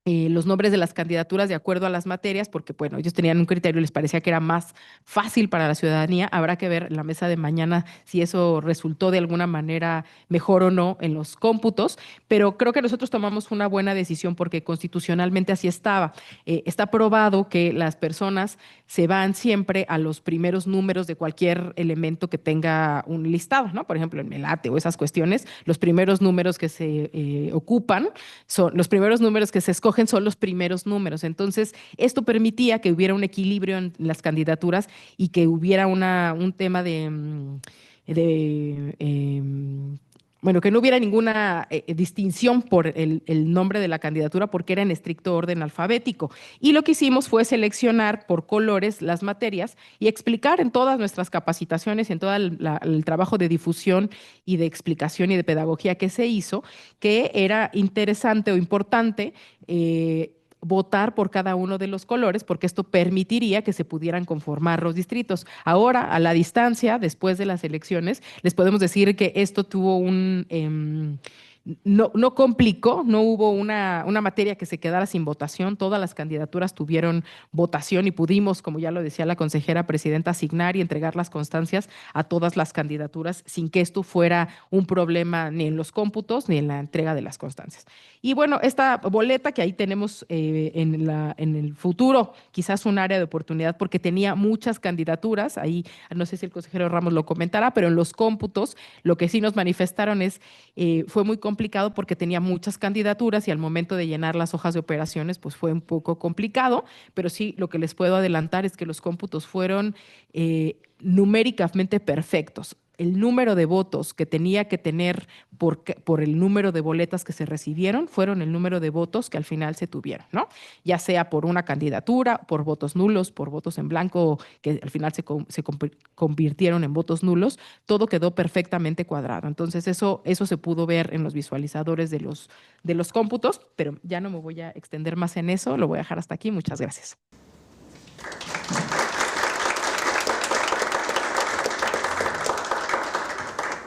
los nombres de las candidaturas de acuerdo a las materias, porque bueno, ellos tenían un criterio y les parecía que era más fácil para la ciudadanía. Habrá que ver en la mesa de mañana si eso resultó de alguna manera mejor o no en los cómputos, pero creo que nosotros tomamos una buena decisión porque constitucionalmente así estaba. Está probado que las personas se van siempre a los primeros números de cualquier elemento que tenga un listado, ¿no? Por ejemplo, en Melate o esas cuestiones, los primeros números que se ocupan son los primeros números que se escogen son los primeros números. Entonces, esto permitía que hubiera un equilibrio en las candidaturas y que hubiera un tema bueno, que no hubiera ninguna distinción por el nombre de la candidatura porque era en estricto orden alfabético. Y lo que hicimos fue seleccionar por colores las materias y explicar en todas nuestras capacitaciones y en todo el trabajo de difusión y de explicación y de pedagogía que se hizo, que era interesante o importante votar por cada uno de los colores, porque esto permitiría que se pudieran conformar los distritos. Ahora, a la distancia, después de las elecciones, les podemos decir que esto tuvo no complicó, no hubo una materia que se quedara sin votación, todas las candidaturas tuvieron votación y pudimos, como ya lo decía la consejera presidenta, asignar y entregar las constancias a todas las candidaturas sin que esto fuera un problema ni en los cómputos ni en la entrega de las constancias. Y bueno, esta boleta que ahí tenemos en el futuro, quizás un área de oportunidad porque tenía muchas candidaturas, ahí no sé si el consejero Ramos lo comentará, pero en los cómputos lo que sí nos manifestaron fue muy complicado porque tenía muchas candidaturas y al momento de llenar las hojas de operaciones pues fue un poco complicado, pero sí lo que les puedo adelantar es que los cómputos fueron numéricamente perfectos. El número de votos que tenía que tener por el número de boletas que se recibieron fueron el número de votos que al final se tuvieron, ¿no? Ya sea por una candidatura, por votos nulos, por votos en blanco, que al final se convirtieron en votos nulos, todo quedó perfectamente cuadrado. Entonces, eso se pudo ver en los visualizadores de los cómputos, pero ya no me voy a extender más en eso, lo voy a dejar hasta aquí. Muchas gracias.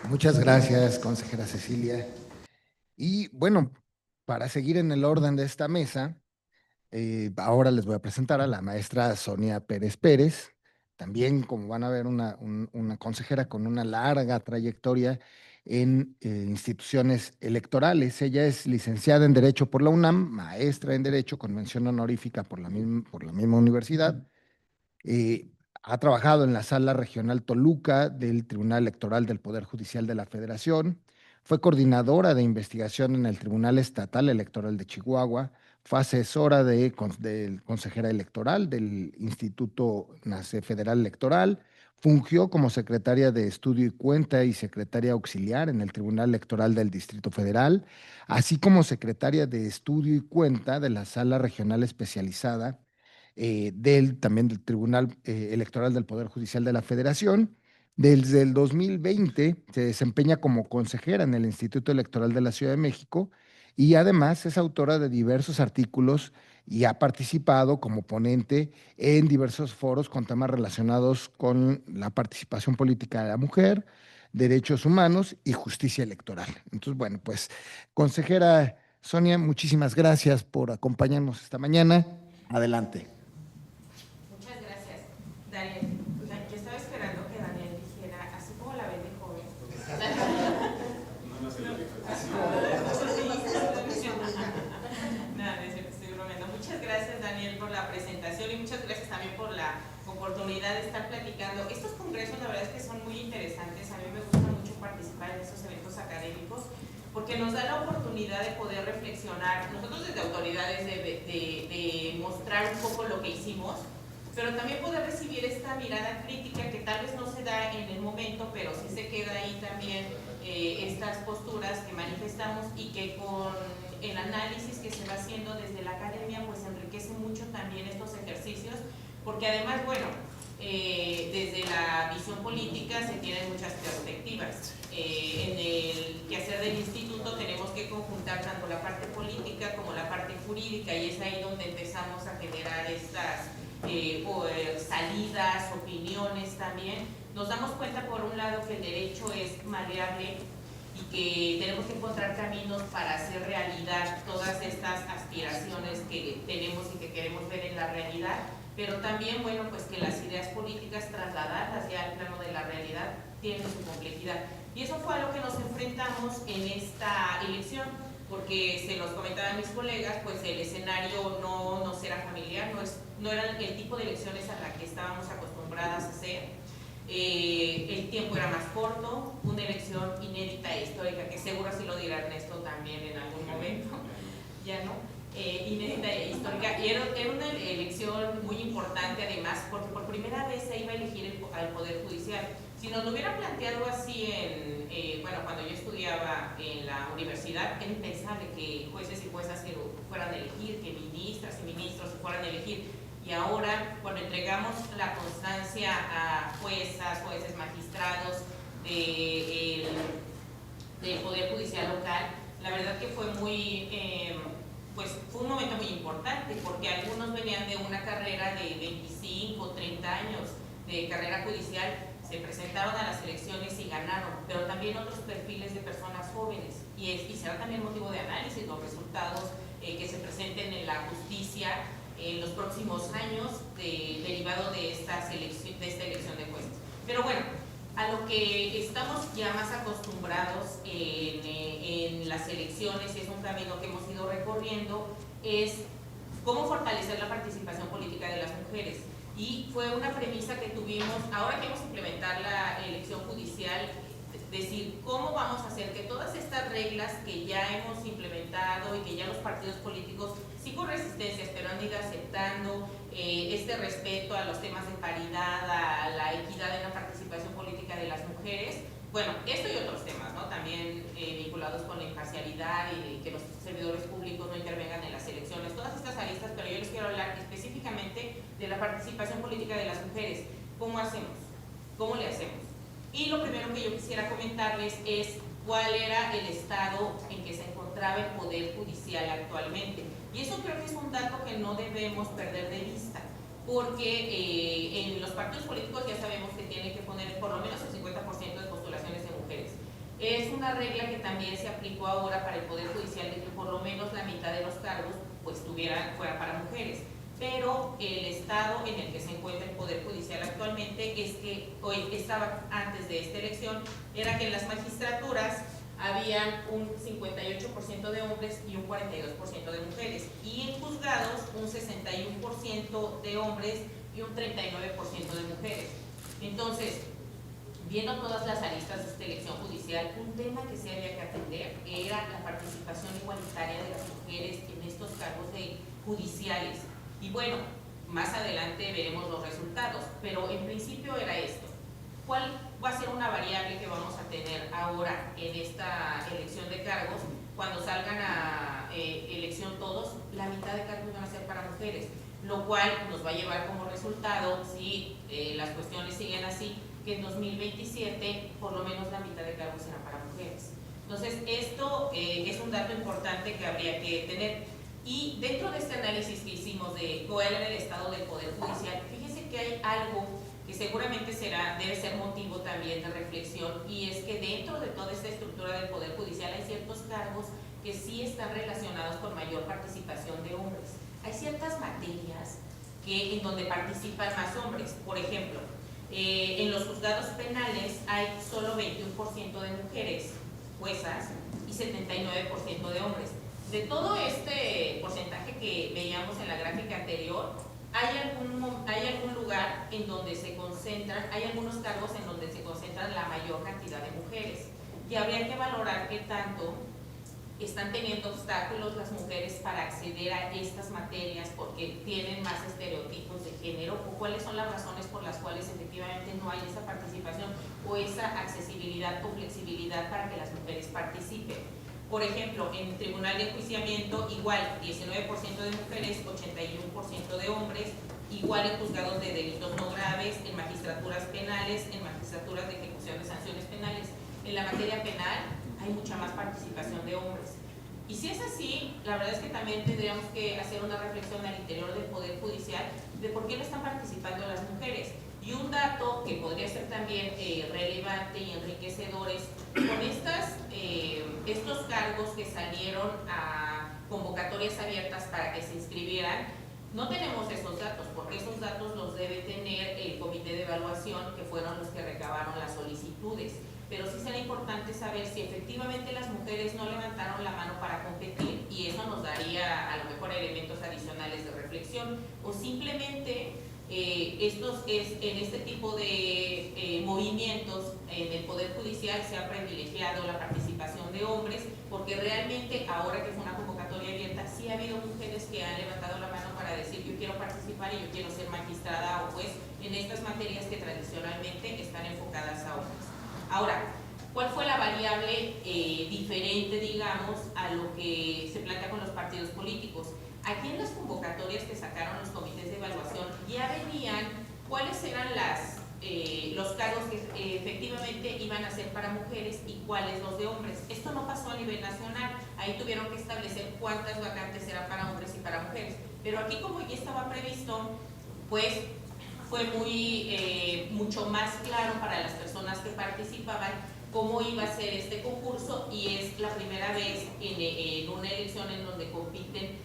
Muchas gracias, consejera Cecilia. Y bueno, para seguir en el orden de esta mesa, ahora les voy a presentar a la maestra Sonia Pérez Pérez, también como van a ver una consejera con una larga trayectoria en instituciones electorales. Ella es licenciada en Derecho por la UNAM, maestra en Derecho con mención honorífica por la misma universidad. Ha trabajado en la Sala Regional Toluca del Tribunal Electoral del Poder Judicial de la Federación, fue coordinadora de investigación en el Tribunal Estatal Electoral de Chihuahua, fue asesora de consejera electoral del Instituto Federal Electoral, fungió como secretaria de Estudio y Cuenta y secretaria auxiliar en el Tribunal Electoral del Distrito Federal, así como secretaria de Estudio y Cuenta de la Sala Regional Especializada también del Tribunal Electoral del Poder Judicial de la Federación. Desde el 2020 se desempeña como consejera en el Instituto Electoral de la Ciudad de México y además es autora de diversos artículos y ha participado como ponente en diversos foros con temas relacionados con la participación política de la mujer, derechos humanos y justicia electoral. Entonces, bueno, pues, consejera Sonia, muchísimas gracias por acompañarnos esta mañana. Adelante. Daniel, yo estaba esperando que Daniel dijera, así como la ven de joven. Nada, estoy bromeando. Muchas gracias, Daniel, por la presentación y muchas gracias también por la oportunidad de estar platicando. Estos congresos, la verdad es que son muy interesantes. A mí me gusta mucho participar en estos eventos académicos porque nos da la oportunidad de poder reflexionar, nosotros desde autoridades, de mostrar un poco lo que hicimos, pero también poder recibir esta mirada crítica que tal vez no se da en el momento, pero sí se queda ahí también estas posturas que manifestamos y que con el análisis que se va haciendo desde la academia pues enriquece mucho también estos ejercicios porque además, bueno, desde la visión política se tienen muchas perspectivas. En el quehacer del instituto tenemos que conjuntar tanto la parte política como la parte jurídica, y es ahí donde empezamos a generar estas salidas, opiniones también. Nos damos cuenta, por un lado, que el derecho es maleable y que tenemos que encontrar caminos para hacer realidad todas estas aspiraciones que tenemos y que queremos ver en la realidad, pero también, bueno, pues que las ideas políticas, trasladarlas ya al plano de la realidad, tienen su complejidad. Y eso fue a lo que nos enfrentamos en esta elección, porque se los comentaba a mis colegas, pues el escenario no nos era familiar, no era el tipo de elecciones a la que estábamos acostumbradas a hacer. El tiempo era más corto, una elección inédita e histórica, que seguro así lo dirá Ernesto también en algún momento, ya no, inédita e histórica, y era una elección muy importante además, porque por primera vez se iba a elegir al Poder Judicial. Si nos lo hubieran planteado así bueno, cuando yo estudiaba en la universidad, era impensable que jueces y juezas se fueran a elegir, que ministras y ministros se fueran a elegir. Y ahora, cuando entregamos la constancia a juezas, jueces, magistrados del Poder Judicial local, la verdad que fue pues fue un momento muy importante, porque algunos venían de una carrera de 25, 30 años de carrera judicial, se presentaron a las elecciones y ganaron, pero también otros perfiles de personas jóvenes, y será también motivo de análisis los resultados que se presenten en la justicia en los próximos años derivado de esta elección de jueces. Pero bueno, a lo que estamos ya más acostumbrados en las elecciones, y es un camino que hemos ido recorriendo, es cómo fortalecer la participación política de las mujeres. Y fue una premisa que tuvimos, ahora que vamos a implementar la elección judicial, decir cómo vamos a hacer que todas estas reglas que ya hemos implementado y que ya los partidos políticos, sí con resistencias, pero han ido aceptando, este respeto a los temas de paridad, a la equidad en la participación política de las mujeres, bueno, esto y otros temas, ¿no? También vinculados con la imparcialidad y que los servidores públicos no intervengan en las elecciones, todas estas aristas, pero yo les quiero hablar específicamente de la participación política de las mujeres. ¿Cómo hacemos? ¿Cómo le hacemos? Y lo primero que yo quisiera comentarles es cuál era el estado en que se encontraba el Poder Judicial actualmente. Y eso creo que es un dato que no debemos perder de vista, porque en los partidos políticos ya sabemos que tienen que poner por lo menos el 50% de postulaciones de mujeres. Es una regla que también se aplicó ahora para el Poder Judicial, de que por lo menos la mitad de los cargos pues fuera para mujeres. Pero el estado en el que se encuentra el Poder Judicial actualmente es que hoy estaba antes de esta elección, era que en las magistraturas habían un 58% de hombres y un 42% de mujeres, y en juzgados un 61% de hombres y un 39% de mujeres. Entonces, viendo todas las aristas de esta elección judicial, un tema que se había que atender era la participación igualitaria de las mujeres en estos cargos judiciales. Y bueno, más adelante veremos los resultados, pero en principio era esto. ¿Cuál va a ser una variable que vamos a tener ahora en esta elección de cargos? Cuando salgan a elección todos, la mitad de cargos van a ser para mujeres, lo cual nos va a llevar como resultado, si las cuestiones siguen así, que en 2027 por lo menos la mitad de cargos serán para mujeres. Entonces, esto es un dato importante que habría que tener. Y dentro de este análisis que hicimos de cuál era el estado del Poder Judicial, fíjense que hay algo que seguramente debe ser motivo también de reflexión, y es que dentro de toda esta estructura del Poder Judicial hay ciertos cargos que sí están relacionados con mayor participación de hombres. Hay ciertas materias en donde participan más hombres. Por ejemplo, en los juzgados penales hay solo 21% de mujeres juezas y 79% de hombres. De todo este porcentaje que veíamos en la gráfica anterior, hay algún lugar en donde se concentran, hay algunos cargos en donde se concentran la mayor cantidad de mujeres, y habría que valorar qué tanto están teniendo obstáculos las mujeres para acceder a estas materias porque tienen más estereotipos de género, o cuáles son las razones por las cuales efectivamente no hay esa participación o esa accesibilidad o flexibilidad para que las mujeres participen. Por ejemplo, en tribunal de enjuiciamiento, igual 19% de mujeres, 81% de hombres, igual en juzgados de delitos no graves, en magistraturas penales, en magistraturas de ejecución de sanciones penales. En la materia penal hay mucha más participación de hombres. Y si es así, la verdad es que también tendríamos que hacer una reflexión al interior del Poder Judicial de por qué no están participando las mujeres. Y un dato que podría ser también relevante y enriquecedor es con estos cargos que salieron a convocatorias abiertas para que se inscribieran, no tenemos esos datos, porque esos datos los debe tener el comité de evaluación, que fueron los que recabaron las solicitudes. Pero sí será importante saber si efectivamente las mujeres no levantaron la mano para competir, y eso nos daría a lo mejor elementos adicionales de reflexión, o simplemente en este tipo de movimientos en el Poder Judicial se ha privilegiado la participación de hombres, porque realmente ahora que fue una convocatoria abierta, sí ha habido mujeres que han levantado la mano para decir yo quiero participar y yo quiero ser magistrada o juez en estas materias que tradicionalmente están enfocadas a hombres. Ahora, ¿cuál fue la variable diferente, digamos, a lo que se plantea con los partidos políticos? Aquí en las convocatorias que sacaron los comités de evaluación ya venían cuáles eran los cargos que efectivamente iban a ser para mujeres y cuáles los de hombres. Esto no pasó a nivel nacional, ahí tuvieron que establecer cuántas vacantes eran para hombres y para mujeres. Pero aquí, como ya estaba previsto, pues fue mucho más claro para las personas que participaban cómo iba a ser este concurso, y es la primera vez en una elección en donde compiten,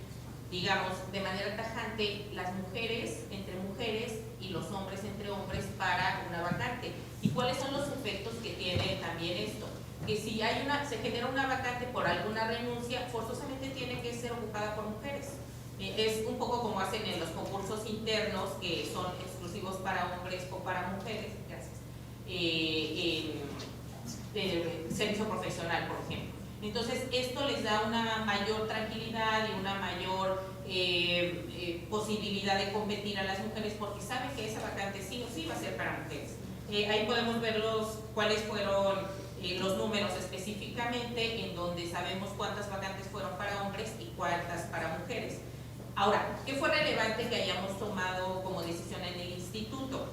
digamos, de manera tajante las mujeres entre mujeres y los hombres entre hombres para una vacante. ¿Y cuáles son los efectos que tiene también esto? Que si se genera una vacante por alguna renuncia, forzosamente tiene que ser ocupada por mujeres. Es un poco como hacen en los concursos internos, que son exclusivos para hombres o para mujeres, gracias, servicio profesional, por ejemplo. Entonces, esto les da una mayor tranquilidad y una mayor posibilidad de competir a las mujeres, porque saben que esa vacante sí o sí va a ser para mujeres. Ahí podemos ver cuáles fueron los números específicamente, en donde sabemos cuántas vacantes fueron para hombres y cuántas para mujeres. Ahora, ¿qué fue relevante que hayamos tomado como decisión en el instituto?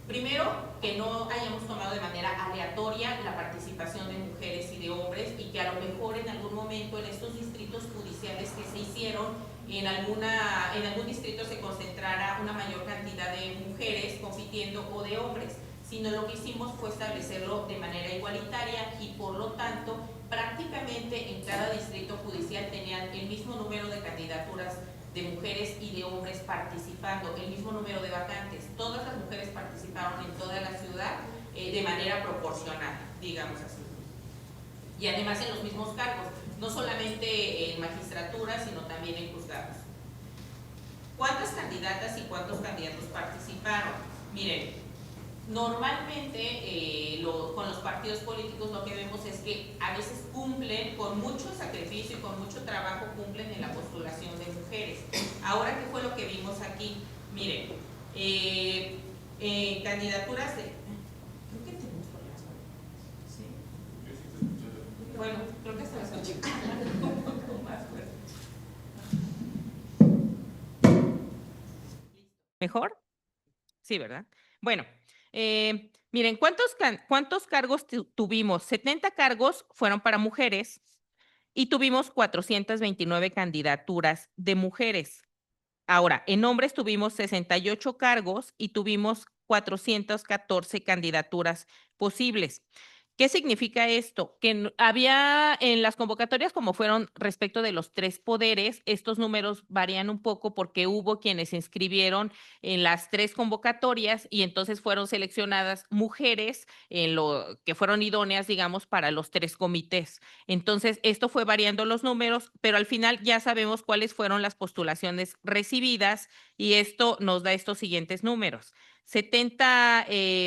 Primero, que no hayamos tomado de manera aleatoria la participación de mujeres y de hombres, y que a lo mejor en algún momento en estos distritos judiciales que se hicieron, en algún distrito se concentrara una mayor cantidad de mujeres compitiendo o de hombres, sino lo que hicimos fue establecerlo de manera igualitaria, y por lo tanto prácticamente en cada distrito judicial tenían el mismo número de candidaturas de mujeres y de hombres participando, el mismo número de vacantes. Todas las mujeres participaron en toda la ciudad de manera proporcional, digamos así. Y además en los mismos cargos, no solamente en magistratura, sino también en juzgados. ¿Cuántas candidatas y cuántos candidatos participaron? Miren, normalmente con los partidos políticos lo que vemos es que a veces cumplen con mucho sacrificio y con mucho trabajo, cumplen en la postulación de mujeres. Ahora, ¿qué fue lo que vimos aquí? Miren, candidaturas de... Creo que tenemos problemas. ¿Sí? Bueno, creo que hasta me escuché un poco más fuerte. ¿Mejor? Sí, ¿verdad? Bueno. Miren, ¿cuántos cargos tuvimos? 70 cargos fueron para mujeres y tuvimos 429 candidaturas de mujeres. Ahora, en hombres tuvimos 68 cargos y tuvimos 414 candidaturas posibles. ¿Qué significa esto? Que había en las convocatorias, como fueron respecto de los 3 poderes, estos números varían un poco porque hubo quienes se inscribieron en las 3 convocatorias y entonces fueron seleccionadas mujeres en lo que fueron idóneas, digamos, para los 3 comités. Entonces, esto fue variando los números, pero al final ya sabemos cuáles fueron las postulaciones recibidas, y esto nos da estos siguientes números.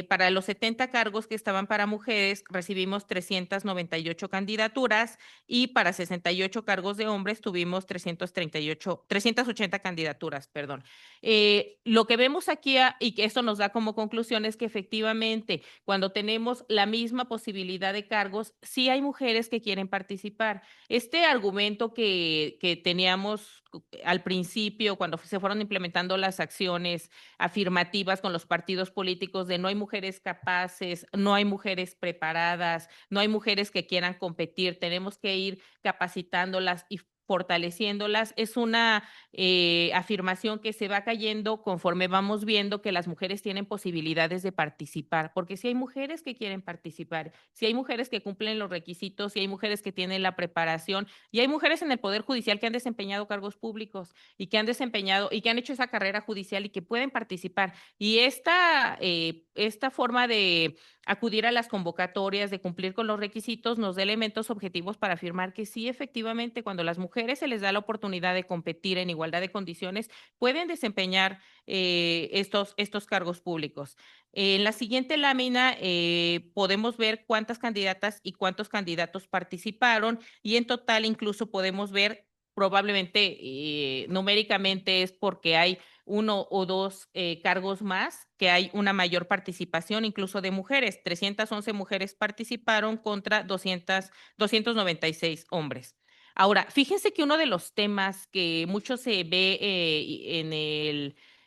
Para los 70 cargos que estaban para mujeres, recibimos 398 candidaturas, y para 68 cargos de hombres tuvimos 380 candidaturas, perdón. Lo que vemos aquí, y que esto nos da como conclusión, es que efectivamente cuando tenemos la misma posibilidad de cargos, sí hay mujeres que quieren participar. Este argumento que teníamos al principio, cuando se fueron implementando las acciones afirmativas con los partidos políticos de no hay mujeres capaces, no hay mujeres preparadas, no hay mujeres que quieran competir, tenemos que ir capacitándolas y fortaleciéndolas, es una afirmación que se va cayendo conforme vamos viendo que las mujeres tienen posibilidades de participar, porque si hay mujeres que quieren participar, si hay mujeres que cumplen los requisitos, si hay mujeres que tienen la preparación, y hay mujeres en el Poder Judicial que han desempeñado cargos públicos y que han desempeñado y que han hecho esa carrera judicial y que pueden participar. Y esta forma de acudir a las convocatorias, de cumplir con los requisitos, nos da elementos objetivos para afirmar que sí, efectivamente, cuando las mujeres se les da la oportunidad de competir en igualdad de condiciones, pueden desempeñar estos cargos públicos. En la siguiente lámina podemos ver cuántas candidatas y cuántos candidatos participaron y en total incluso podemos ver probablemente numéricamente es porque hay uno o dos cargos más, que hay una mayor participación incluso de mujeres. 311 mujeres participaron contra 296 hombres. Ahora, fíjense que uno de los temas que mucho se ve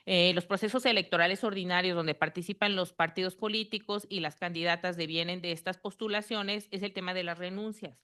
en los procesos electorales ordinarios donde participan los partidos políticos y las candidatas devienen de estas postulaciones es el tema de las renuncias.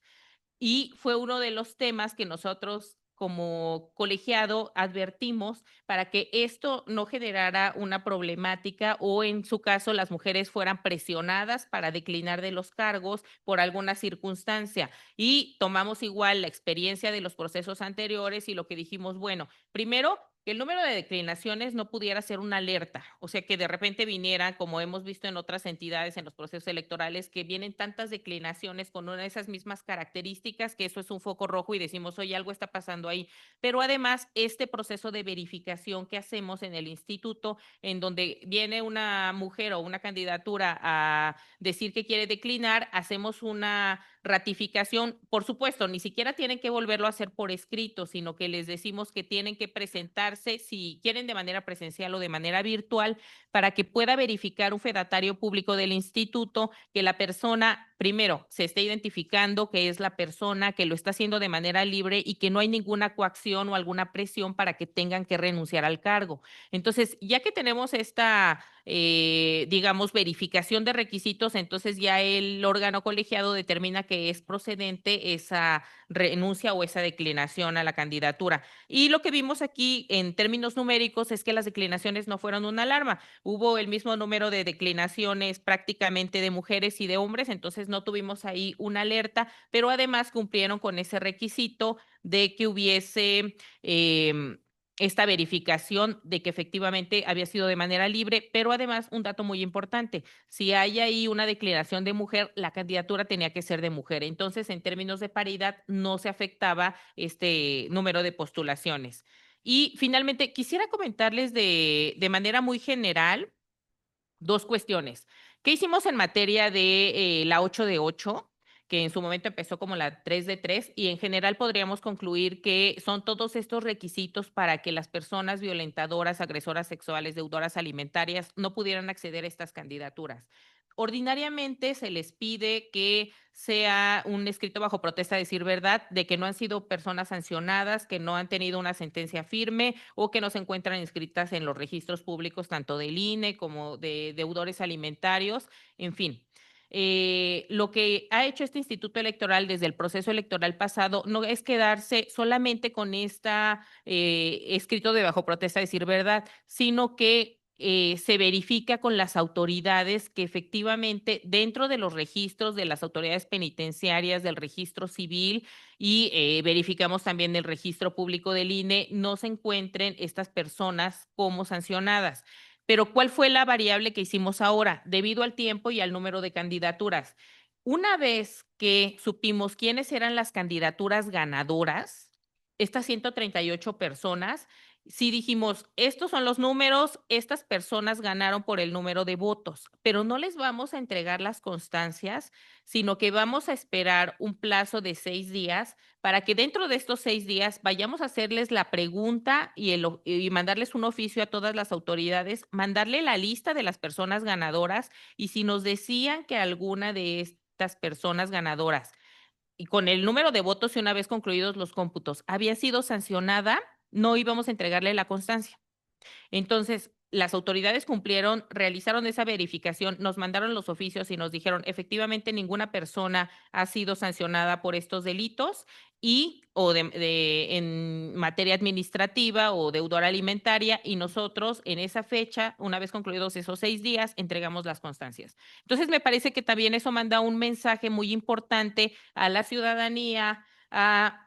Y fue uno de los temas que nosotros como colegiado advertimos para que esto no generara una problemática o en su caso las mujeres fueran presionadas para declinar de los cargos por alguna circunstancia. Y tomamos igual la experiencia de los procesos anteriores y lo que dijimos, bueno, primero que el número de declinaciones no pudiera ser una alerta, o sea, que de repente vinieran, como hemos visto en otras entidades en los procesos electorales, que vienen tantas declinaciones con una de esas mismas características, que eso es un foco rojo y decimos, oye, algo está pasando ahí. Pero además, este proceso de verificación que hacemos en el instituto, en donde viene una mujer o una candidatura a decir que quiere declinar, hacemos una ratificación, por supuesto, ni siquiera tienen que volverlo a hacer por escrito, sino que les decimos que tienen que presentarse, si quieren de manera presencial o de manera virtual, para que pueda verificar un fedatario público del instituto que la persona, primero, se esté identificando que es la persona que lo está haciendo de manera libre y que no hay ninguna coacción o alguna presión para que tengan que renunciar al cargo. Entonces, ya que tenemos esta digamos, verificación de requisitos, entonces ya el órgano colegiado determina que es procedente esa renuncia o esa declinación a la candidatura. Y lo que vimos aquí en términos numéricos es que las declinaciones no fueron una alarma. Hubo el mismo número de declinaciones prácticamente de mujeres y de hombres, entonces no tuvimos ahí una alerta, pero además cumplieron con ese requisito de que hubiese esta verificación de que efectivamente había sido de manera libre, pero además un dato muy importante, si hay ahí una declinación de mujer, la candidatura tenía que ser de mujer. Entonces, en términos de paridad, no se afectaba este número de postulaciones. Y finalmente, quisiera comentarles de manera muy general dos cuestiones. ¿Qué hicimos en materia de la 8 de 8? Que en su momento empezó como la 3 de 3 y en general podríamos concluir que son todos estos requisitos para que las personas violentadoras, agresoras sexuales, deudoras alimentarias no pudieran acceder a estas candidaturas. Ordinariamente se les pide que sea un escrito bajo protesta de decir verdad, de que no han sido personas sancionadas, que no han tenido una sentencia firme o que no se encuentran inscritas en los registros públicos tanto del INE como de deudores alimentarios, en fin. Lo que ha hecho este Instituto Electoral desde el proceso electoral pasado no es quedarse solamente con esta escrito de bajo protesta de decir verdad, sino que se verifica con las autoridades que efectivamente dentro de los registros de las autoridades penitenciarias, del registro civil y verificamos también el registro público del INE, no se encuentren estas personas como sancionadas. Pero ¿cuál fue la variable que hicimos ahora? Debido al tiempo y al número de candidaturas. Una vez que supimos quiénes eran las candidaturas ganadoras, estas 138 personas, sí dijimos, estos son los números, estas personas ganaron por el número de votos, pero no les vamos a entregar las constancias, sino que vamos a esperar un plazo de 6 días para que dentro de estos 6 días vayamos a hacerles la pregunta y mandarles un oficio a todas las autoridades, mandarle la lista de las personas ganadoras y si nos decían que alguna de estas personas ganadoras y con el número de votos y una vez concluidos los cómputos había sido sancionada, no íbamos a entregarle la constancia. Entonces, las autoridades cumplieron, realizaron esa verificación, nos mandaron los oficios y nos dijeron, efectivamente, ninguna persona ha sido sancionada por estos delitos o en materia administrativa o deudora alimentaria, y nosotros en esa fecha, una vez concluidos esos 6 días, entregamos las constancias. Entonces, me parece que también eso manda un mensaje muy importante a la ciudadanía, a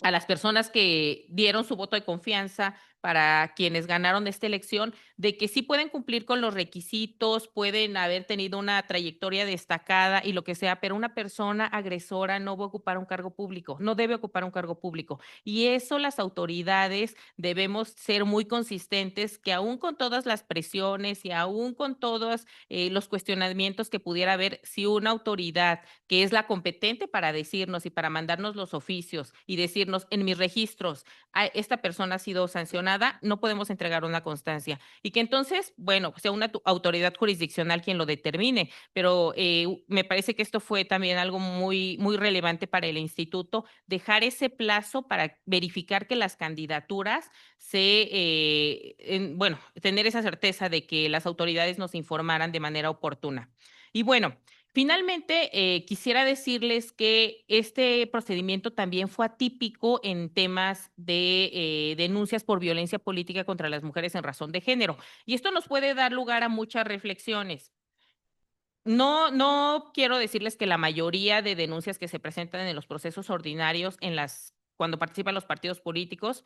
las personas que dieron su voto de confianza, para quienes ganaron esta elección, de que sí pueden cumplir con los requisitos, pueden haber tenido una trayectoria destacada y lo que sea, pero una persona agresora no va a ocupar un cargo público, no debe ocupar un cargo público. Y eso las autoridades debemos ser muy consistentes, que aún con todas las presiones y aún con todos los cuestionamientos que pudiera haber, si una autoridad que es la competente para decirnos y para mandarnos los oficios y decirnos en mis registros, esta persona ha sido sancionada, no podemos entregar una constancia. Y que entonces, bueno, sea una autoridad jurisdiccional quien lo determine, pero me parece que esto fue también algo muy, muy relevante para el instituto, dejar ese plazo para verificar que las candidaturas bueno, tener esa certeza de que las autoridades nos informaran de manera oportuna. Y bueno, finalmente, quisiera decirles que este procedimiento también fue atípico en temas de denuncias por violencia política contra las mujeres en razón de género. Y esto nos puede dar lugar a muchas reflexiones. No quiero decirles que la mayoría de denuncias que se presentan en los procesos ordinarios, cuando participan los partidos políticos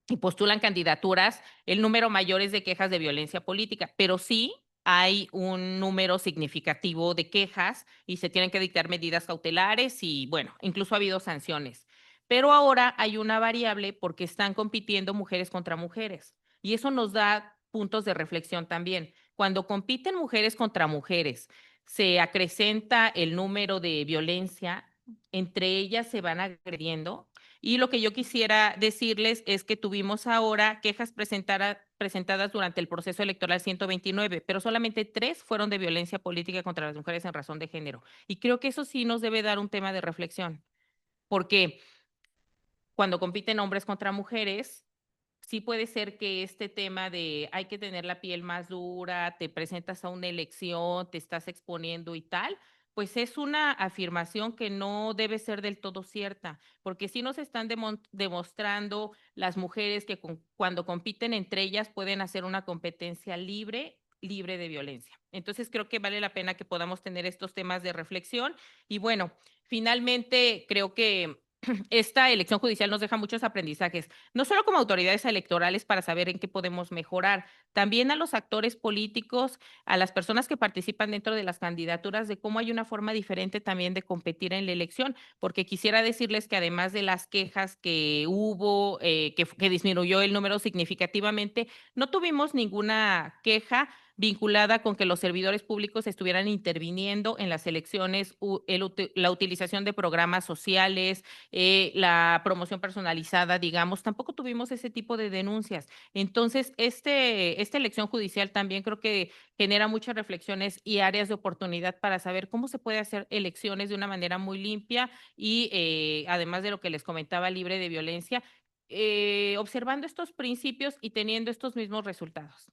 y postulan candidaturas, el número mayor es de quejas de violencia política, pero sí hay un número significativo de quejas y se tienen que dictar medidas cautelares y, bueno, incluso ha habido sanciones. Pero ahora hay una variable porque están compitiendo mujeres contra mujeres y eso nos da puntos de reflexión también. Cuando compiten mujeres contra mujeres, se acrecenta el número de violencia, entre ellas se van agrediendo. Y lo que yo quisiera decirles es que tuvimos ahora quejas presentadas durante el proceso electoral 129, pero solamente 3 fueron de violencia política contra las mujeres en razón de género. Y creo que eso sí nos debe dar un tema de reflexión, porque cuando compiten hombres contra mujeres, sí puede ser que este tema de hay que tener la piel más dura, te presentas a una elección, te estás exponiendo y tal, pues es una afirmación que no debe ser del todo cierta, porque sí nos están demostrando las mujeres que cuando compiten entre ellas pueden hacer una competencia libre de violencia. Entonces creo que vale la pena que podamos tener estos temas de reflexión y bueno, finalmente creo que esta elección judicial nos deja muchos aprendizajes, no solo como autoridades electorales para saber en qué podemos mejorar, también a los actores políticos, a las personas que participan dentro de las candidaturas, de cómo hay una forma diferente también de competir en la elección, porque quisiera decirles que además de las quejas que hubo, que disminuyó el número significativamente, no tuvimos ninguna queja vinculada con que los servidores públicos estuvieran interviniendo en las elecciones, la utilización de programas sociales, la promoción personalizada, digamos, tampoco tuvimos ese tipo de denuncias. Entonces, esta elección judicial también creo que genera muchas reflexiones y áreas de oportunidad para saber cómo se puede hacer elecciones de una manera muy limpia y además de lo que les comentaba, libre de violencia, observando estos principios y teniendo estos mismos resultados.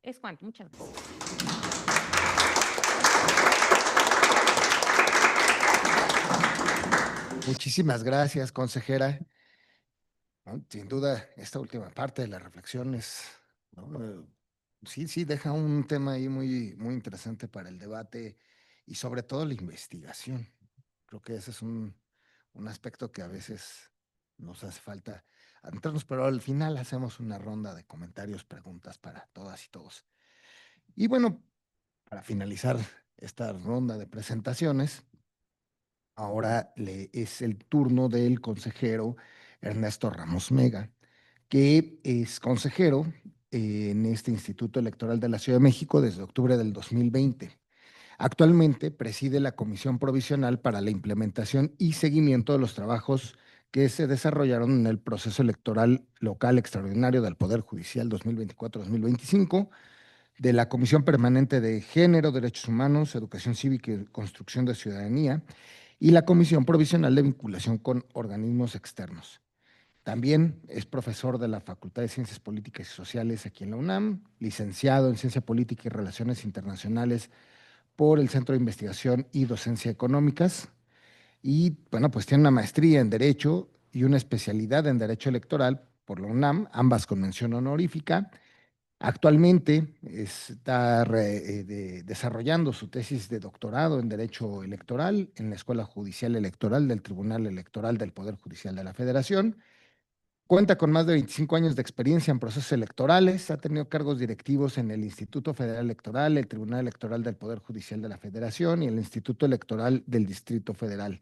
Es cuanto, muchas gracias. Muchísimas gracias, consejera. ¿No? Sin duda, esta última parte de la reflexión es, ¿no? Sí, deja un tema ahí muy, muy interesante para el debate y sobre todo la investigación. Creo que ese es un aspecto que a veces nos hace falta adentrarnos, pero al final hacemos una ronda de comentarios, preguntas para todas y todos. Y bueno, para finalizar esta ronda de presentaciones, ahora es el turno del consejero Ernesto Ramos Mega, que es consejero en este Instituto Electoral de la Ciudad de México desde octubre del 2020. Actualmente preside la Comisión Provisional para la Implementación y Seguimiento de los Trabajos que se desarrollaron en el proceso electoral local extraordinario del Poder Judicial 2024-2025, de la Comisión Permanente de Género, Derechos Humanos, Educación Cívica y Construcción de Ciudadanía, y la Comisión Provisional de Vinculación con Organismos Externos. También es profesor de la Facultad de Ciencias Políticas y Sociales aquí en la UNAM, licenciado en Ciencia Política y Relaciones Internacionales por el Centro de Investigación y Docencia Económicas. Y bueno, pues tiene una maestría en Derecho y una especialidad en Derecho Electoral por la UNAM, ambas con mención honorífica. Actualmente está desarrollando su tesis de doctorado en Derecho Electoral en la Escuela Judicial Electoral del Tribunal Electoral del Poder Judicial de la Federación. Cuenta con más de 25 años de experiencia en procesos electorales, ha tenido cargos directivos en el Instituto Federal Electoral, el Tribunal Electoral del Poder Judicial de la Federación y el Instituto Electoral del Distrito Federal.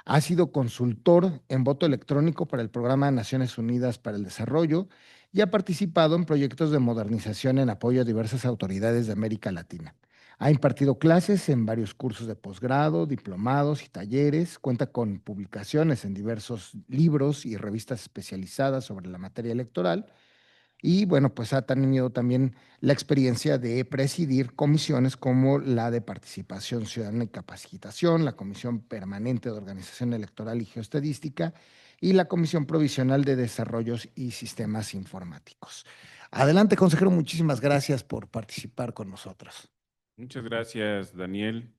Ha sido consultor en voto electrónico para el Programa de Naciones Unidas para el Desarrollo y ha participado en proyectos de modernización en apoyo a diversas autoridades de América Latina. Ha impartido clases en varios cursos de posgrado, diplomados y talleres. Cuenta con publicaciones en diversos libros y revistas especializadas sobre la materia electoral. Y bueno, pues ha tenido también la experiencia de presidir comisiones como la de Participación Ciudadana y Capacitación, la Comisión Permanente de Organización Electoral y Geoestadística y la Comisión Provisional de Desarrollos y Sistemas Informáticos. Adelante, consejero, muchísimas gracias por participar con nosotros. Muchas gracias, Daniel.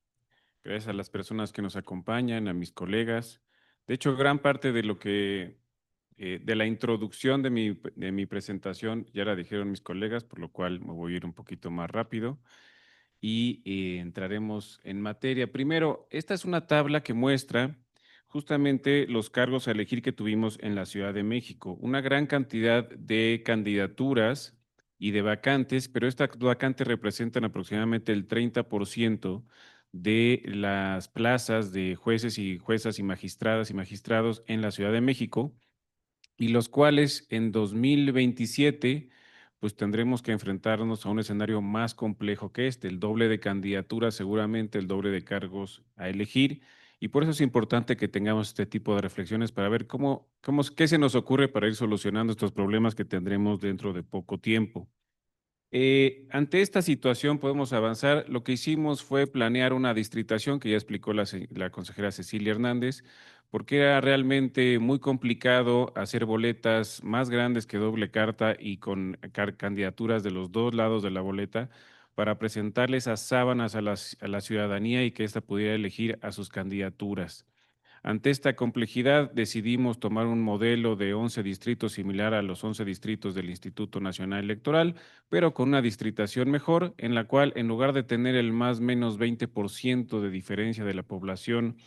Gracias a las personas que nos acompañan, a mis colegas. De hecho, gran parte de lo que, de la introducción de mi presentación ya la dijeron mis colegas, por lo cual me voy a ir un poquito más rápido y entraremos en materia. Primero, esta es una tabla que muestra justamente los cargos a elegir que tuvimos en la Ciudad de México. Una gran cantidad de candidaturas y de vacantes, pero estas vacantes representan aproximadamente el 30% de las plazas de jueces y juezas y magistradas y magistrados en la Ciudad de México, y los cuales en 2027 pues tendremos que enfrentarnos a un escenario más complejo que este, el doble de candidaturas, seguramente el doble de cargos a elegir, y por eso es importante que tengamos este tipo de reflexiones para ver qué se nos ocurre para ir solucionando estos problemas que tendremos dentro de poco tiempo. Ante esta situación podemos avanzar. Lo que hicimos fue planear una distritación que ya explicó la consejera Cecilia Hernández, porque era realmente muy complicado hacer boletas más grandes que doble carta y con candidaturas de los dos lados de la boleta para presentarle esas sábanas a la ciudadanía y que ésta pudiera elegir a sus candidaturas. Ante esta complejidad, decidimos tomar un modelo de 11 distritos similar a los 11 distritos del Instituto Nacional Electoral, pero con una distritación mejor, en la cual, en lugar de tener el más menos 20% de diferencia de la población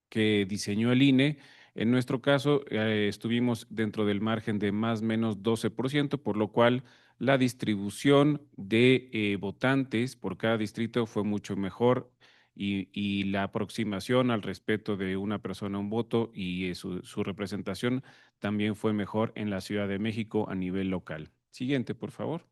que diseñó el INE, en nuestro caso estuvimos dentro del margen de más menos 12%, por lo cual la distribución de votantes por cada distrito fue mucho mejor, y la aproximación al respeto de una persona a un voto y su representación también fue mejor en la Ciudad de México a nivel local. Siguiente, por favor.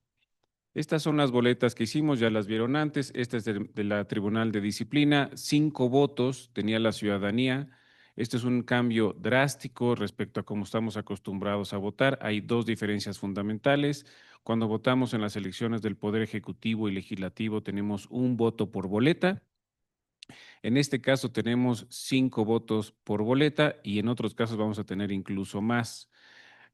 Estas son las boletas que hicimos, ya las vieron antes. Esta es de la Tribunal de Disciplina. 5 votos tenía la ciudadanía. Esto es un cambio drástico respecto a cómo estamos acostumbrados a votar. Hay dos diferencias fundamentales. Cuando votamos en las elecciones del Poder Ejecutivo y Legislativo tenemos un voto por boleta. En este caso tenemos 5 votos por boleta y en otros casos vamos a tener incluso más.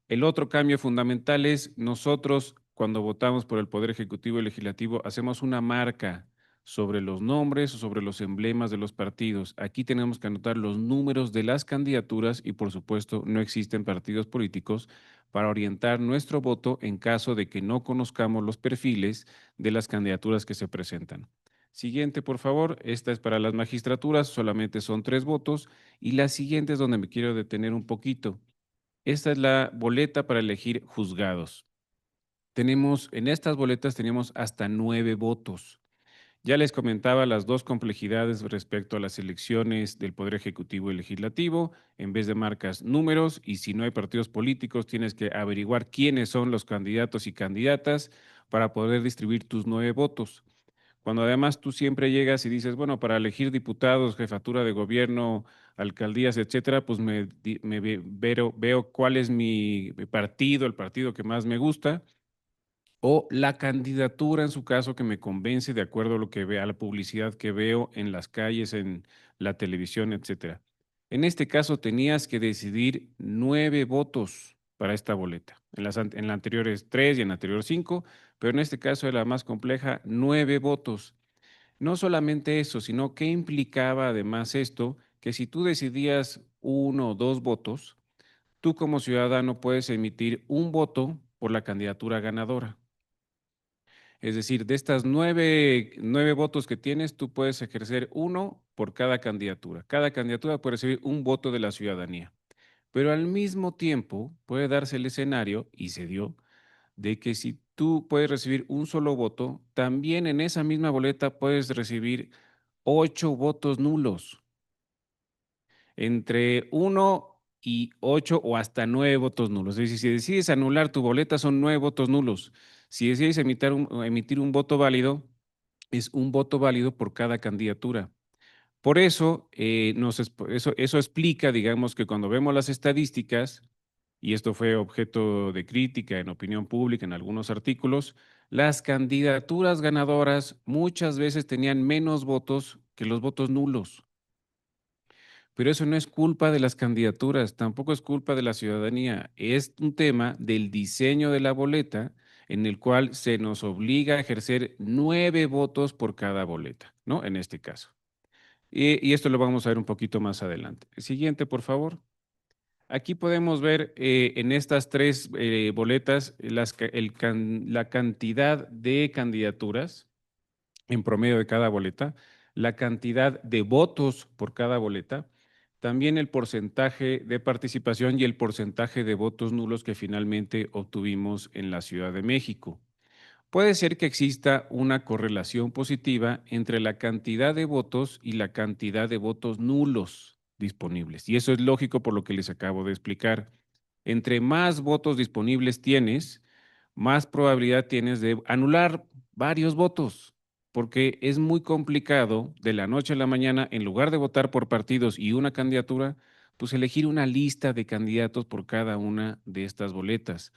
El otro cambio fundamental es nosotros, cuando votamos por el Poder Ejecutivo y Legislativo, hacemos una marca sobre los nombres o sobre los emblemas de los partidos. Aquí tenemos que anotar los números de las candidaturas y, por supuesto, no existen partidos políticos para orientar nuestro voto en caso de que no conozcamos los perfiles de las candidaturas que se presentan. Siguiente, por favor. Esta es para las magistraturas, solamente son 3 votos. Y la siguiente es donde me quiero detener un poquito. Esta es la boleta para elegir juzgados. En estas boletas tenemos hasta 9 votos. Ya les comentaba las dos complejidades respecto a las elecciones del Poder Ejecutivo y Legislativo. En vez de marcas números, y si no hay partidos políticos, tienes que averiguar quiénes son los candidatos y candidatas para poder distribuir tus 9 votos. Cuando además tú siempre llegas y dices, bueno, para elegir diputados, jefatura de gobierno, alcaldías, etcétera, pues veo cuál es mi partido, el partido que más me gusta, o la candidatura en su caso que me convence de acuerdo a lo que vea, a la publicidad que veo en las calles, en la televisión, etcétera. En este caso tenías que decidir 9 votos. para esta boleta. En la anterior es 3 y en la anterior 5, pero en este caso es la más compleja, 9 votos. No solamente eso, sino que implicaba además esto, que si tú decidías 1 o 2 votos, tú como ciudadano puedes emitir un voto por la candidatura ganadora. Es decir, de estas 9 votos que tienes, tú puedes ejercer uno por cada candidatura. Cada candidatura puede recibir un voto de la ciudadanía. Pero al mismo tiempo puede darse el escenario, y se dio, de que si tú puedes recibir un solo voto, también en esa misma boleta puedes recibir 8 votos nulos. Entre 1 y 8 o hasta 9 votos nulos. Es decir, si decides anular tu boleta, son 9 votos nulos. Si decides emitir un voto válido, es un voto válido por cada candidatura. Por eso, eso explica, digamos, que cuando vemos las estadísticas, y esto fue objeto de crítica en opinión pública en algunos artículos, las candidaturas ganadoras muchas veces tenían menos votos que los votos nulos. Pero eso no es culpa de las candidaturas, tampoco es culpa de la ciudadanía. Es un tema del diseño de la boleta en el cual se nos obliga a ejercer 9 votos por cada boleta, ¿no? En este caso. Y esto lo vamos a ver un poquito más adelante. Siguiente, por favor. Aquí podemos ver en estas 3 boletas la cantidad de candidaturas en promedio de cada boleta, la cantidad de votos por cada boleta, también el porcentaje de participación y el porcentaje de votos nulos que finalmente obtuvimos en la Ciudad de México. Puede ser que exista una correlación positiva entre la cantidad de votos y la cantidad de votos nulos disponibles. Y eso es lógico por lo que les acabo de explicar. Entre más votos disponibles tienes, más probabilidad tienes de anular varios votos, porque es muy complicado de la noche a la mañana, en lugar de votar por partidos y una candidatura, pues elegir una lista de candidatos por cada una de estas boletas.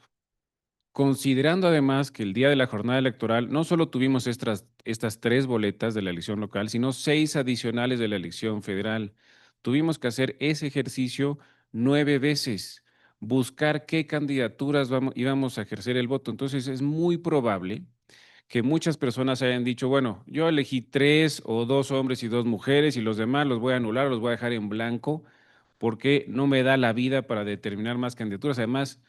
Considerando además que el día de la jornada electoral no solo tuvimos estas 3 boletas de la elección local, sino 6 adicionales de la elección federal. Tuvimos que hacer ese ejercicio 9 veces, buscar qué candidaturas íbamos a ejercer el voto. Entonces es muy probable que muchas personas hayan dicho, bueno, yo elegí 3 o 2 hombres y 2 mujeres y los demás los voy a anular, los voy a dejar en blanco porque no me da la vida para determinar más candidaturas. Además,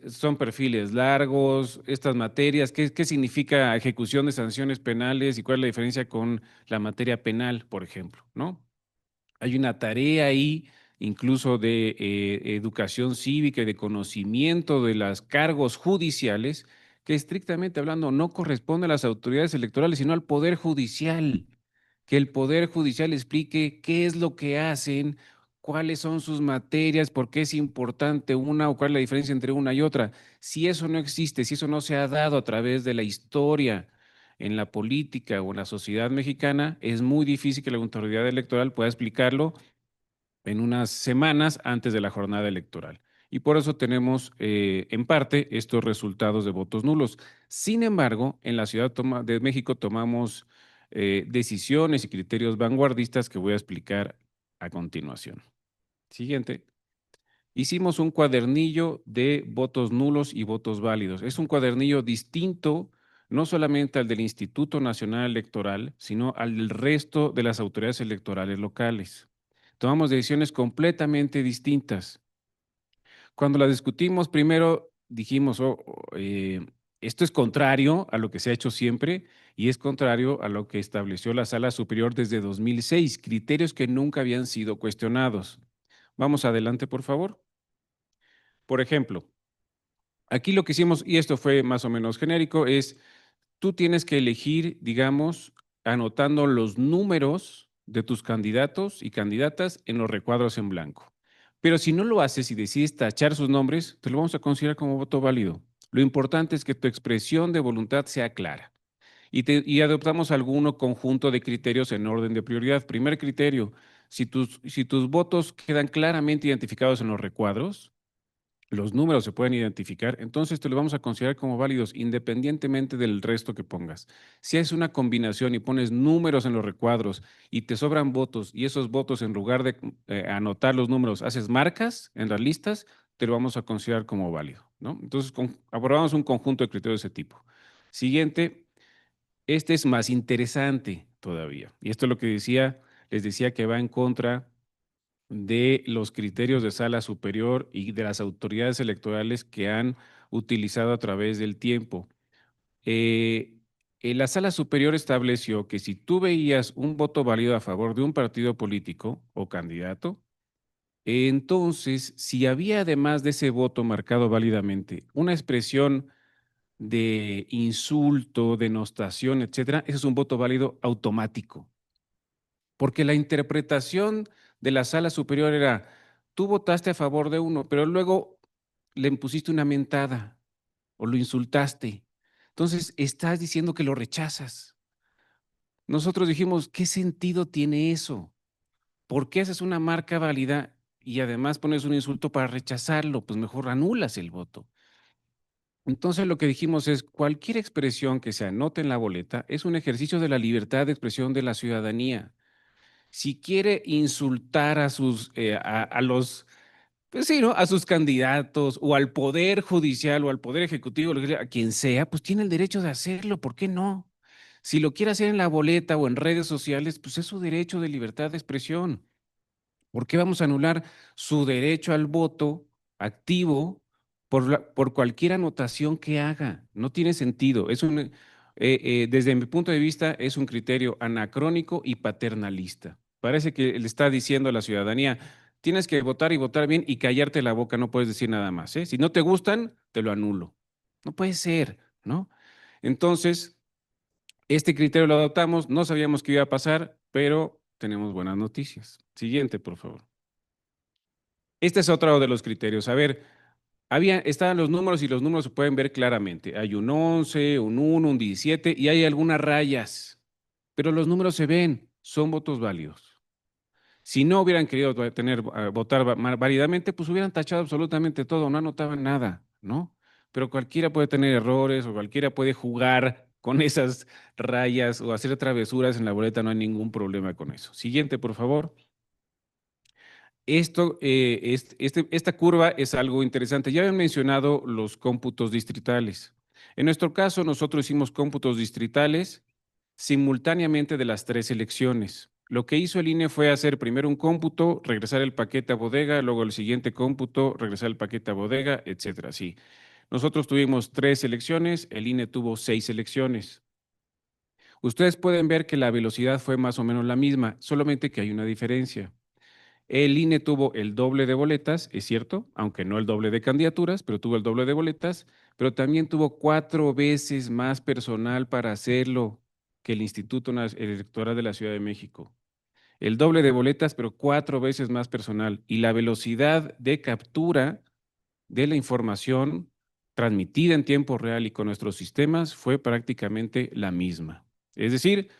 son perfiles largos, estas materias, ¿qué significa ejecución de sanciones penales y cuál es la diferencia con la materia penal, por ejemplo, ¿no? Hay una tarea ahí, incluso de educación cívica y de conocimiento de los cargos judiciales, que estrictamente hablando no corresponde a las autoridades electorales, sino al Poder Judicial. Que el Poder Judicial explique qué es lo que hacen, cuáles son sus materias, por qué es importante una o cuál es la diferencia entre una y otra. Si eso no existe, si eso no se ha dado a través de la historia, en la política o en la sociedad mexicana, es muy difícil que la autoridad electoral pueda explicarlo en unas semanas antes de la jornada electoral. Y por eso tenemos, en parte, estos resultados de votos nulos. Sin embargo, en la Ciudad de México tomamos decisiones y criterios vanguardistas que voy a explicar a continuación. Siguiente. Hicimos un cuadernillo de votos nulos y votos válidos. Es un cuadernillo distinto, no solamente al del Instituto Nacional Electoral, sino al del resto de las autoridades electorales locales. Tomamos decisiones completamente distintas. Cuando las discutimos, primero dijimos, esto es contrario a lo que se ha hecho siempre y es contrario a lo que estableció la Sala Superior desde 2006, criterios que nunca habían sido cuestionados. Vamos adelante, por favor. Por ejemplo, aquí lo que hicimos, y esto fue más o menos genérico, es tú tienes que elegir, digamos, anotando los números de tus candidatos y candidatas en los recuadros en blanco. Pero si no lo haces y decides tachar sus nombres, te lo vamos a considerar como voto válido. Lo importante es que tu expresión de voluntad sea clara. Y adoptamos alguno conjunto de criterios en orden de prioridad. Primer criterio, si tus votos quedan claramente identificados en los recuadros, los números se pueden identificar, entonces te los vamos a considerar como válidos independientemente del resto que pongas. Si es una combinación y pones números en los recuadros y te sobran votos y esos votos en lugar de anotar los números haces marcas en las listas, te lo vamos a considerar como válido, ¿no? Entonces, aprobamos un conjunto de criterios de ese tipo. Siguiente, este es más interesante todavía. Y esto es lo que les decía que va en contra de los criterios de sala superior y de las autoridades electorales que han utilizado a través del tiempo. La sala superior estableció que si tú veías un voto válido a favor de un partido político o candidato, entonces, si había además de ese voto marcado válidamente una expresión de insulto, denostación, etcétera, ese es un voto válido automático. Porque la interpretación de la sala superior era, tú votaste a favor de uno, pero luego le impusiste una mentada o lo insultaste. Entonces, estás diciendo que lo rechazas. Nosotros dijimos, ¿qué sentido tiene eso? ¿Por qué haces una marca válida y además pones un insulto para rechazarlo? Pues mejor anulas el voto. Entonces lo que dijimos es, cualquier expresión que se anote en la boleta es un ejercicio de la libertad de expresión de la ciudadanía. Si quiere insultar a los, pues sí, ¿no? A sus candidatos o al poder judicial o al poder ejecutivo, a quien sea, pues tiene el derecho de hacerlo, ¿por qué no? Si lo quiere hacer en la boleta o en redes sociales, pues es su derecho de libertad de expresión. ¿Por qué vamos a anular su derecho al voto activo por cualquier anotación que haga? No tiene sentido. Desde mi punto de vista, es un criterio anacrónico y paternalista. Parece que le está diciendo a la ciudadanía, tienes que votar y votar bien y callarte la boca, no puedes decir nada más, ¿eh? Si no te gustan, te lo anulo. No puede ser, ¿no? Entonces, este criterio lo adoptamos, no sabíamos qué iba a pasar, pero tenemos buenas noticias. Siguiente, por favor. Este es otro de los criterios. A ver, estaban los números y los números se pueden ver claramente. Hay un 11, un 1, un 17 y hay algunas rayas, pero los números se ven, son votos válidos. Si no hubieran querido votar válidamente, pues hubieran tachado absolutamente todo, no anotaban nada, ¿no? Pero cualquiera puede tener errores o cualquiera puede jugar con esas rayas o hacer travesuras en la boleta, no hay ningún problema con eso. Siguiente, por favor. Esta curva es algo interesante. Ya habían mencionado los cómputos distritales. En nuestro caso, nosotros hicimos cómputos distritales simultáneamente de las 3 elecciones. Lo que hizo el INE fue hacer primero un cómputo, regresar el paquete a bodega, luego el siguiente cómputo, regresar el paquete a bodega, etcétera. Sí. Nosotros tuvimos 3 elecciones, el INE tuvo 6 elecciones. Ustedes pueden ver que la velocidad fue más o menos la misma, solamente que hay una diferencia. El INE tuvo el doble de boletas, es cierto, aunque no el doble de candidaturas, pero tuvo el doble de boletas, pero también tuvo 4 veces más personal para hacerlo que el Instituto Electoral de la Ciudad de México. El doble de boletas, pero 4 veces más personal. Y la velocidad de captura de la información transmitida en tiempo real y con nuestros sistemas fue prácticamente la misma. Es decir,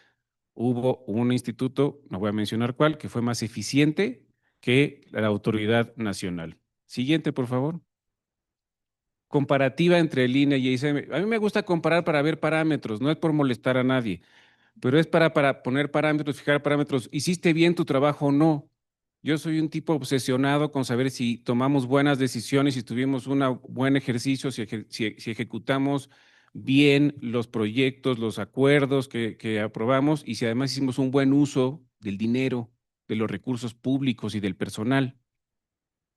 hubo un instituto, no voy a mencionar cuál, que fue más eficiente que la autoridad nacional. Siguiente, por favor. Comparativa entre el INE y el ICM. A mí me gusta comparar para ver parámetros, no es por molestar a nadie, pero es para poner parámetros, fijar parámetros. ¿Hiciste bien tu trabajo o no? Yo soy un tipo obsesionado con saber si tomamos buenas decisiones, si tuvimos un buen ejercicio, si ejecutamos bien los proyectos, los acuerdos que aprobamos y si además hicimos un buen uso del dinero, de los recursos públicos y del personal.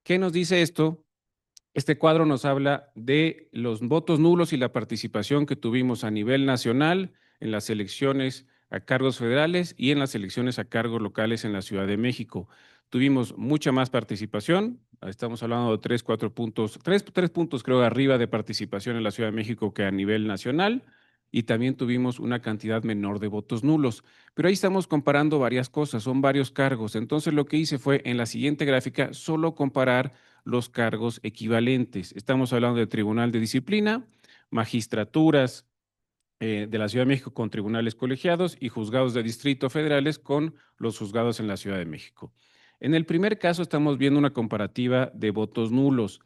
¿Qué nos dice esto? Este cuadro nos habla de los votos nulos y la participación que tuvimos a nivel nacional en las elecciones a cargos federales y en las elecciones a cargos locales en la Ciudad de México. Tuvimos mucha más participación, estamos hablando de 3, 4 puntos, 3 puntos creo arriba de participación en la Ciudad de México que a nivel nacional y también tuvimos una cantidad menor de votos nulos. Pero ahí estamos comparando varias cosas, son varios cargos. Entonces lo que hice fue en la siguiente gráfica solo comparar los cargos equivalentes. Estamos hablando de Tribunal de Disciplina, magistraturas de la Ciudad de México con tribunales colegiados y juzgados de distrito federales con los juzgados en la Ciudad de México. En el primer caso estamos viendo una comparativa de votos nulos.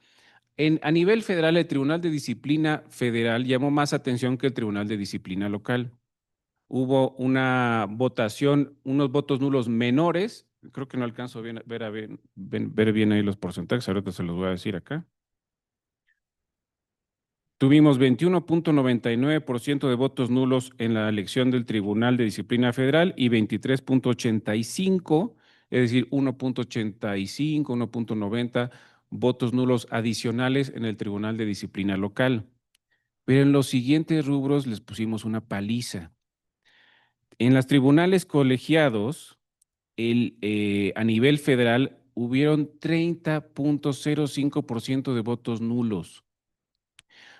A nivel federal, el Tribunal de Disciplina Federal llamó más atención que el Tribunal de Disciplina Local. Hubo una votación, unos votos nulos menores. Creo que no alcanzo ver bien ahí los porcentajes, ahorita se los voy a decir acá. Tuvimos 21.99% de votos nulos en la elección del Tribunal de Disciplina Federal y 23.85, es decir, 1.85, 1.90 votos nulos adicionales en el Tribunal de Disciplina Local. Pero en los siguientes rubros les pusimos una paliza. En los tribunales colegiados, a nivel federal, hubieron 30.05% de votos nulos.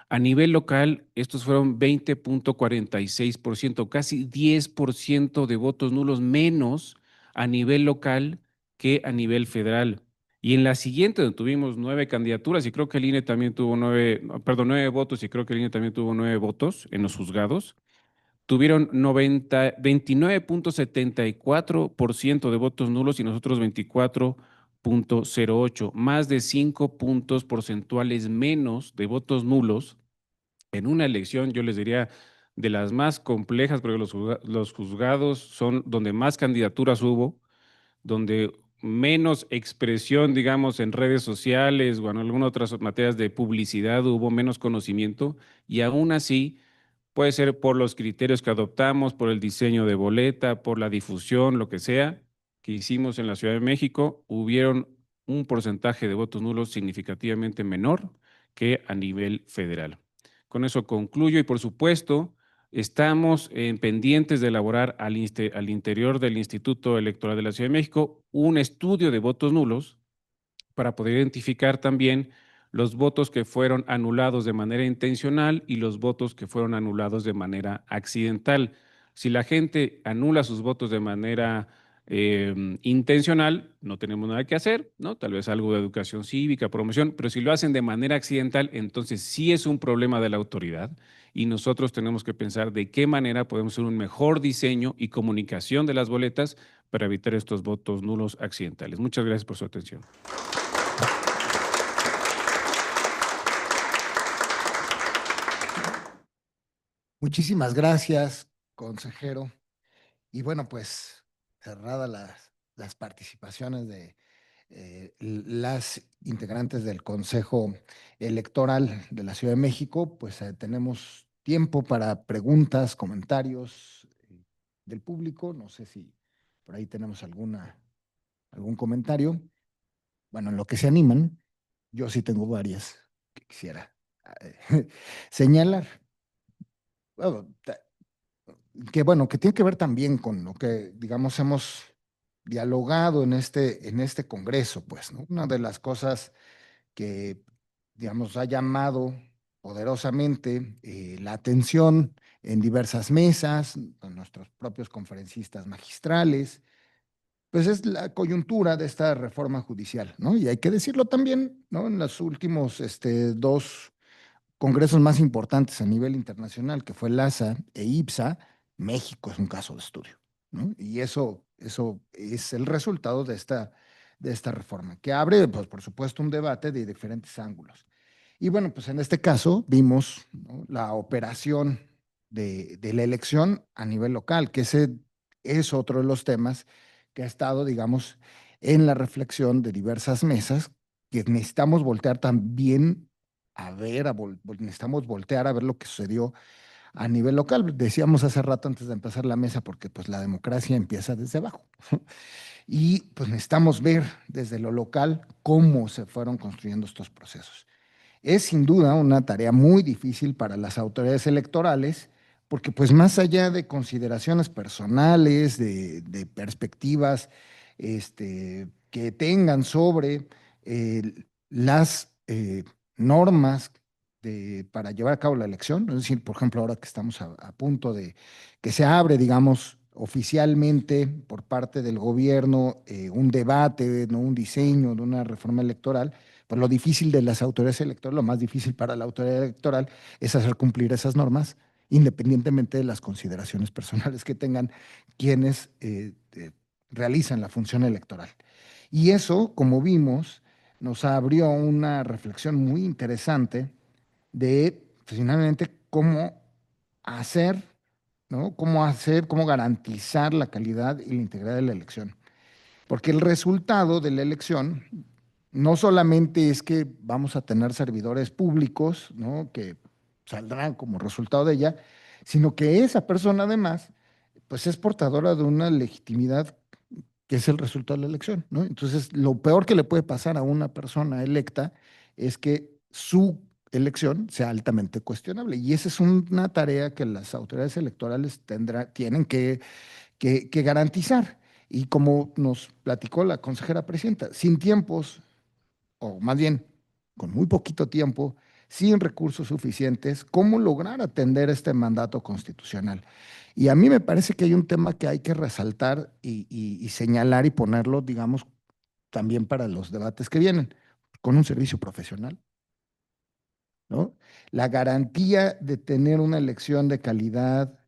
A nivel local, estos fueron 20.46%, casi 10% de votos nulos menos a nivel local que a nivel federal. Y en la siguiente, donde tuvimos 9 candidaturas, y creo que el INE también tuvo 9 votos, y creo que el INE también tuvo 9 votos en los juzgados, tuvieron 29.74% de votos nulos y nosotros 24.08, más de 5 puntos porcentuales menos de votos nulos en una elección, yo les diría, de las más complejas, porque los juzgados son donde más candidaturas hubo, donde menos expresión, digamos, en redes sociales o en algunas otras materias de publicidad hubo menos conocimiento, y aún así puede ser por los criterios que adoptamos, por el diseño de boleta, por la difusión, lo que sea, que hicimos en la Ciudad de México, hubieron un porcentaje de votos nulos significativamente menor que a nivel federal. Con eso concluyo y, por supuesto, estamos pendientes de elaborar al interior del Instituto Electoral de la Ciudad de México un estudio de votos nulos para poder identificar también los votos que fueron anulados de manera intencional y los votos que fueron anulados de manera accidental. Si la gente anula sus votos de manera intencional, no tenemos nada que hacer, ¿no? Tal vez algo de educación cívica, promoción, pero si lo hacen de manera accidental, entonces sí es un problema de la autoridad y nosotros tenemos que pensar de qué manera podemos hacer un mejor diseño y comunicación de las boletas para evitar estos votos nulos accidentales. Muchas gracias por su atención. Muchísimas gracias, consejero. Y bueno, pues cerradas las participaciones de las integrantes del Consejo Electoral de la Ciudad de México, pues tenemos tiempo para preguntas, comentarios del público. No sé si por ahí tenemos algún comentario. Bueno, en lo que se animan, yo sí tengo varias que quisiera señalar. Bueno, que tiene que ver también con lo que, digamos, hemos dialogado en este congreso, pues, ¿no? Una de las cosas que, digamos, ha llamado poderosamente la atención en diversas mesas, con nuestros propios conferencistas magistrales, pues es la coyuntura de esta reforma judicial, ¿no? Y hay que decirlo también, ¿no? En los últimos 2 congresos más importantes a nivel internacional, que fue LASA e IPSA, México es un caso de estudio, ¿no? Y eso es el resultado de esta reforma, que abre, pues, por supuesto, un debate de diferentes ángulos. Y bueno, pues en este caso vimos, ¿no?, la operación de la elección a nivel local, que ese es otro de los temas que ha estado, digamos, en la reflexión de diversas mesas, que necesitamos voltear también a ver, necesitamos voltear a ver lo que sucedió a nivel local. Decíamos hace rato antes de empezar la mesa, porque pues la democracia empieza desde abajo. Y pues necesitamos ver desde lo local cómo se fueron construyendo estos procesos. Es sin duda una tarea muy difícil para las autoridades electorales, porque pues más allá de consideraciones personales, de perspectivas que tengan sobre las normas para llevar a cabo la elección, es decir, por ejemplo, ahora que estamos a punto de que se abre, digamos, oficialmente por parte del gobierno un debate, ¿no?, un diseño de una reforma electoral, pues lo difícil de las autoridades electorales, lo más difícil para la autoridad electoral es hacer cumplir esas normas, independientemente de las consideraciones personales que tengan quienes realizan la función electoral. Y eso, como vimos, nos abrió una reflexión muy interesante de, pues, finalmente, cómo hacer, ¿no? Cómo garantizar la calidad y la integridad de la elección. Porque el resultado de la elección no solamente es que vamos a tener servidores públicos, ¿no?, que saldrán como resultado de ella, sino que esa persona además, pues es portadora de una legitimidad que es el resultado de la elección, ¿no? Entonces, lo peor que le puede pasar a una persona electa es que su elección sea altamente cuestionable. Y esa es una tarea que las autoridades electorales tienen que garantizar. Y como nos platicó la consejera presidenta, sin tiempos, o más bien con muy poquito tiempo, sin recursos suficientes, ¿cómo lograr atender este mandato constitucional? Y a mí me parece que hay un tema que hay que resaltar y señalar y ponerlo, digamos, también para los debates que vienen, con un servicio profesional, ¿no? La garantía de tener una elección de calidad,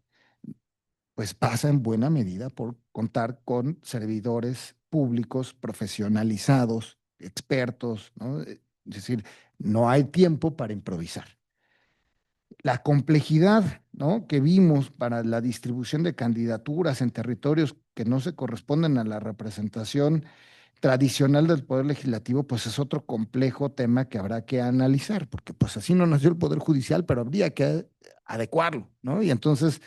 pues pasa en buena medida por contar con servidores públicos profesionalizados, expertos, ¿no? Es decir, no hay tiempo para improvisar. La complejidad, ¿no?, que vimos para la distribución de candidaturas en territorios que no se corresponden a la representación tradicional del Poder Legislativo, pues es otro complejo tema que habrá que analizar, porque pues así no nació el Poder Judicial, pero habría que adecuarlo, ¿no? Y entonces,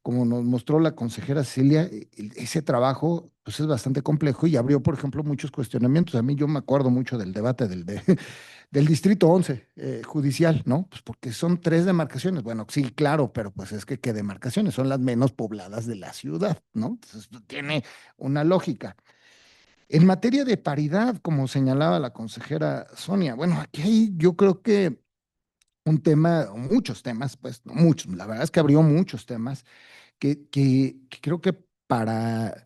como nos mostró la consejera Cecilia, ese trabajo pues es bastante complejo y abrió, por ejemplo, muchos cuestionamientos. A mí yo me acuerdo mucho del debate del Distrito 11 judicial, ¿no? Pues porque son 3 demarcaciones. Bueno, sí, claro, pero pues es que ¿qué demarcaciones? Son las menos pobladas de la ciudad, ¿no? Entonces tiene una lógica. En materia de paridad, como señalaba la consejera Sonia, bueno, aquí hay, yo creo que un tema, muchos temas, pues, no muchos, la verdad es que abrió muchos temas que creo que para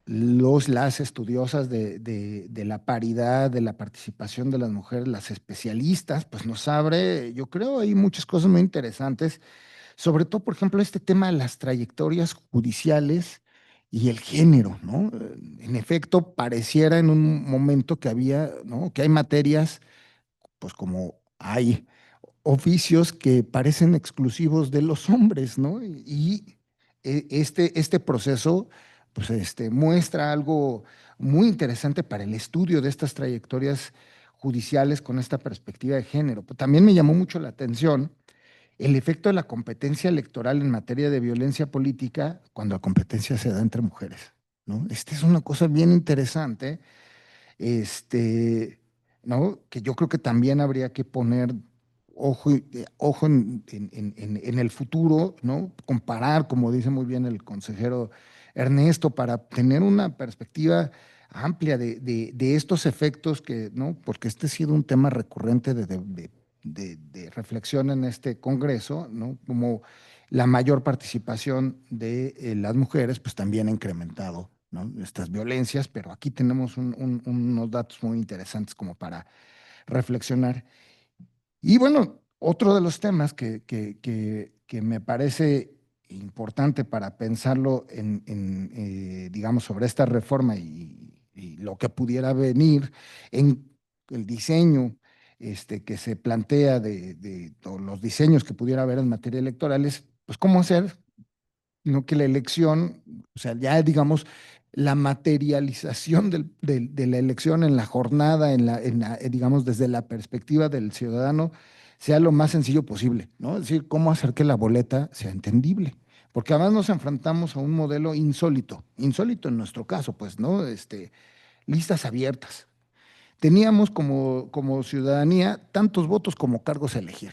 las estudiosas de la paridad, de la participación de las mujeres, las especialistas, pues nos abre, yo creo, hay muchas cosas muy interesantes, sobre todo, por ejemplo, este tema de las trayectorias judiciales y el género, ¿no? En efecto, pareciera en un momento que había, ¿no?, que hay materias, pues como hay oficios que parecen exclusivos de los hombres, ¿no? Este proceso, pues, muestra algo muy interesante para el estudio de estas trayectorias judiciales con esta perspectiva de género. Pero también me llamó mucho la atención el efecto de la competencia electoral en materia de violencia política cuando la competencia se da entre mujeres, ¿no? Esta es una cosa bien interesante, este, ¿no? Que yo creo que también habría que poner ojo en el futuro, ¿no? Comparar, como dice muy bien el consejero Ernesto, para tener una perspectiva amplia de estos efectos que, ¿no? Porque este ha sido un tema recurrente de reflexión en este Congreso, ¿no? Como la mayor participación de las mujeres, pues también ha incrementado, ¿no?, estas violencias, pero aquí tenemos unos datos muy interesantes como para reflexionar. Y bueno, otro de los temas que me parece importante para pensarlo digamos, sobre esta reforma y lo que pudiera venir en el diseño que se plantea o los diseños que pudiera haber en materia electoral es, pues, cómo hacer, ¿no?, que la elección, o sea, ya digamos, la materialización de la elección en la jornada, digamos, desde la perspectiva del ciudadano, sea lo más sencillo posible, ¿no? Es decir, cómo hacer que la boleta sea entendible. Porque además nos enfrentamos a un modelo insólito en nuestro caso, pues, ¿no? Listas abiertas. Teníamos como ciudadanía tantos votos como cargos a elegir.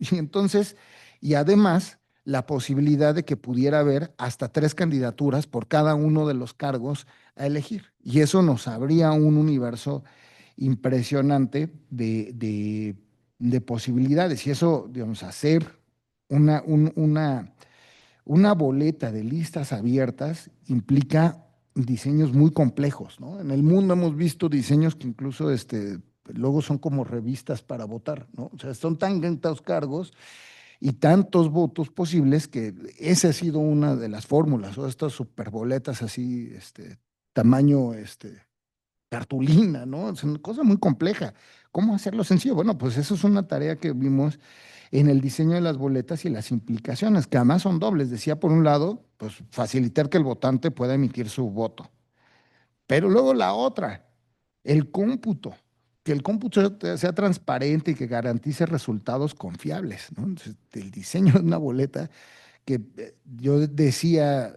Y entonces, y además, la posibilidad de que pudiera haber hasta 3 candidaturas por cada uno de los cargos a elegir. Y eso nos abría un universo impresionante de posibilidades. Y eso, digamos, hacer una, un- una boleta de listas abiertas implica diseños muy complejos, ¿no? En el mundo hemos visto diseños que incluso luego son como revistas para votar, ¿no? O sea, son tantos cargos y tantos votos posibles que esa ha sido una de las fórmulas, o estas superboletas así, tamaño, cartulina, ¿no? Es una cosa muy compleja. ¿Cómo hacerlo sencillo? Bueno, pues eso es una tarea que vimos en el diseño de las boletas y las implicaciones, que además son dobles. Decía, por un lado, pues facilitar que el votante pueda emitir su voto, pero luego la otra, el cómputo, que el cómputo sea transparente y que garantice resultados confiables, ¿no? Entonces, el diseño de una boleta que yo decía